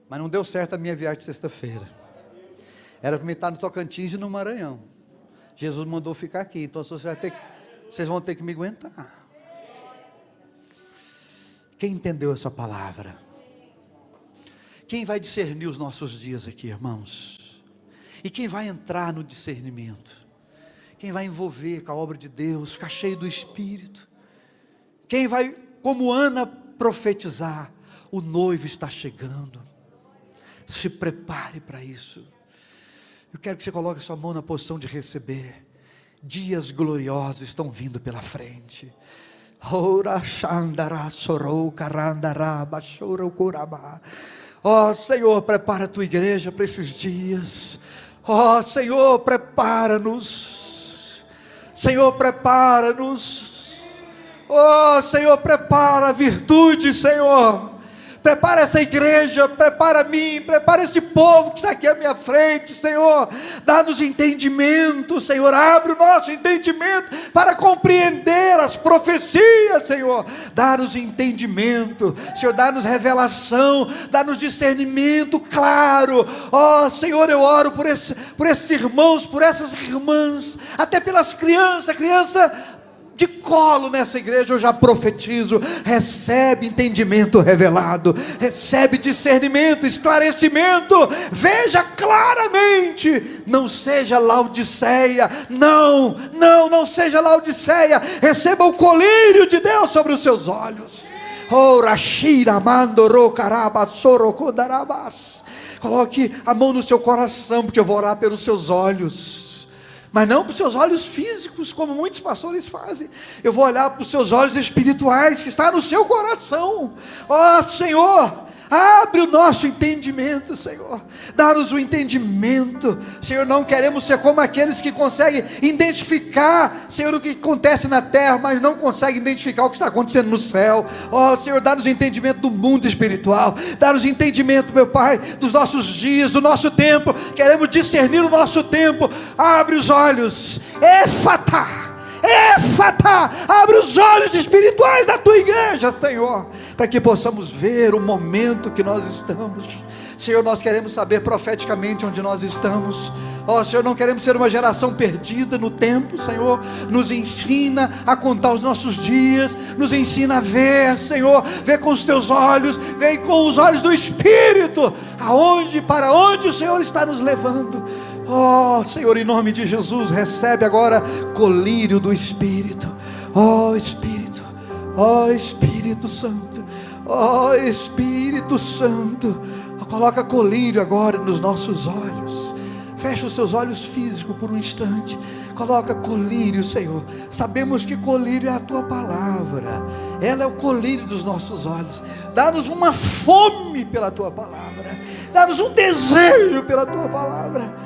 mas não deu certo a minha viagem de sexta-feira. Era para mim estar no Tocantins e no Maranhão. Jesus mandou ficar aqui, então vocês vão ter que me aguentar. Quem entendeu essa palavra? Quem vai discernir os nossos dias aqui, irmãos? E quem vai entrar no discernimento? Quem vai envolver com a obra de Deus, ficar cheio do Espírito? Quem vai, como Ana, profetizar? O noivo está chegando. Se prepare para isso. Eu quero que você coloque a sua mão na posição de receber. Dias gloriosos estão vindo pela frente. Ó Senhor, prepara a tua igreja para esses dias. Ó Senhor, prepara-nos. Senhor, prepara-nos. Ó Senhor, prepara a virtude, Senhor. Prepara essa igreja, prepara mim, prepara esse povo que está aqui à minha frente, Senhor. Dá-nos entendimento, Senhor. Abre o nosso entendimento para compreender as profecias, Senhor. Dá-nos entendimento, Senhor. Dá-nos revelação, dá-nos discernimento claro. Ó Senhor, eu oro por esses irmãos, por essas irmãs, até pelas crianças, de colo nessa igreja. Eu já profetizo: recebe entendimento revelado, recebe discernimento, esclarecimento, veja claramente, não seja Laodiceia, não seja Laodiceia, receba o colírio de Deus sobre os seus olhos. Coloque a mão no seu coração, porque eu vou orar pelos seus olhos. Mas não para os seus olhos físicos, como muitos pastores fazem. Eu vou olhar para os seus olhos espirituais, que está no seu coração. Ó Senhor, abre o nosso entendimento, Senhor. Dá-nos o entendimento, Senhor. Não queremos ser como aqueles que conseguem identificar, Senhor, o que acontece na terra, mas não conseguem identificar o que está acontecendo no céu. Ó Senhor, dá-nos entendimento do mundo espiritual. Dá-nos entendimento, meu Pai, dos nossos dias, do nosso tempo. Queremos discernir o nosso tempo. Abre os olhos. Éfata, abre os olhos espirituais da tua igreja, Senhor, para que possamos ver o momento que nós estamos. Senhor, nós queremos saber profeticamente onde nós estamos. Ó Senhor, não queremos ser uma geração perdida no tempo, Senhor. Nos ensina a contar os nossos dias, nos ensina a ver, Senhor, ver com os teus olhos, ver com os olhos do Espírito, para onde o Senhor está nos levando. Ó Senhor, em nome de Jesus, recebe agora colírio do Espírito. Ó Espírito Santo, ó Espírito Santo, coloca colírio agora nos nossos olhos. Feche os seus olhos físicos por um instante. Coloca colírio, Senhor. Sabemos que colírio é a tua palavra. Ela é o colírio dos nossos olhos. Dá-nos uma fome pela tua palavra. Dá-nos um desejo pela tua palavra.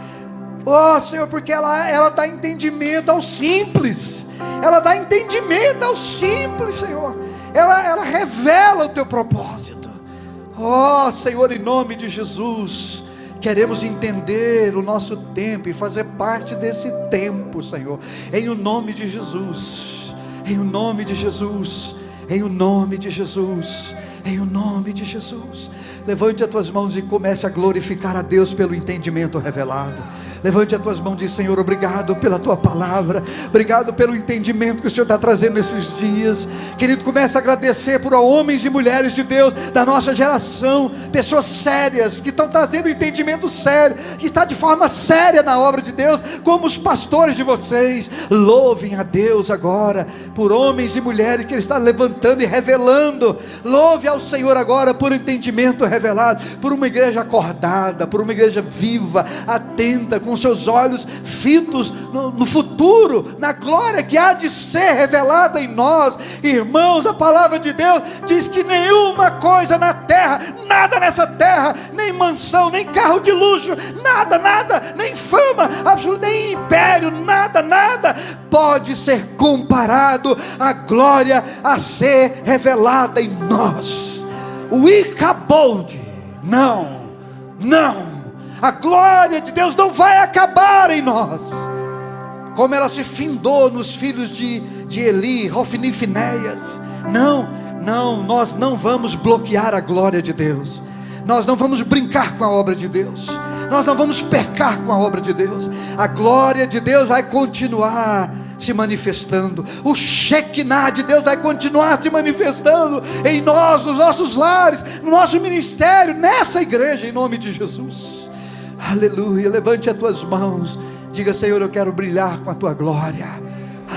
Oh, Senhor, porque ela dá entendimento ao simples. Ela dá entendimento ao simples, Senhor. Ela revela o teu propósito. Oh, Senhor, em nome de Jesus, queremos entender o nosso tempo e fazer parte desse tempo, Senhor. Em o nome de Jesus. Em o nome de Jesus. Em o nome de Jesus. Em o nome de Jesus. Levante as tuas mãos e comece a glorificar a Deus pelo entendimento revelado. Levante as tuas mãos e diz: Senhor, obrigado pela tua palavra, obrigado pelo entendimento que o Senhor está trazendo nesses dias. Querido, comece a agradecer por homens e mulheres de Deus da nossa geração, pessoas sérias, que estão trazendo entendimento sério, que está de forma séria na obra de Deus, como os pastores de vocês. Louvem a Deus agora por homens e mulheres que Ele está levantando e revelando. Louve ao Senhor agora por entendimento revelado, por uma igreja acordada, por uma igreja viva, atenta, com seus olhos fitos no futuro, na glória que há de ser revelada em nós. Irmãos, a palavra de Deus diz que nenhuma coisa na terra, nada nessa terra, nem mansão, nem carro de luxo, nada, nem fama, nem império, nada pode ser comparado à glória a ser revelada em nós. O Icabod, não, a glória de Deus não vai acabar em nós, como ela se findou nos filhos de Eli, Hofni e Finéias. Não, nós não vamos bloquear a glória de Deus, nós não vamos brincar com a obra de Deus, nós não vamos pecar com a obra de Deus. A glória de Deus vai continuar se manifestando, o Shekinah de Deus vai continuar se manifestando em nós, nos nossos lares, no nosso ministério, nessa igreja, em nome de Jesus. Aleluia. Levante as tuas mãos, diga: Senhor, eu quero brilhar com a tua glória.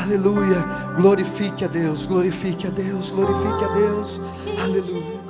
Aleluia. Glorifique a Deus, glorifique a Deus, glorifique a Deus. Aleluia.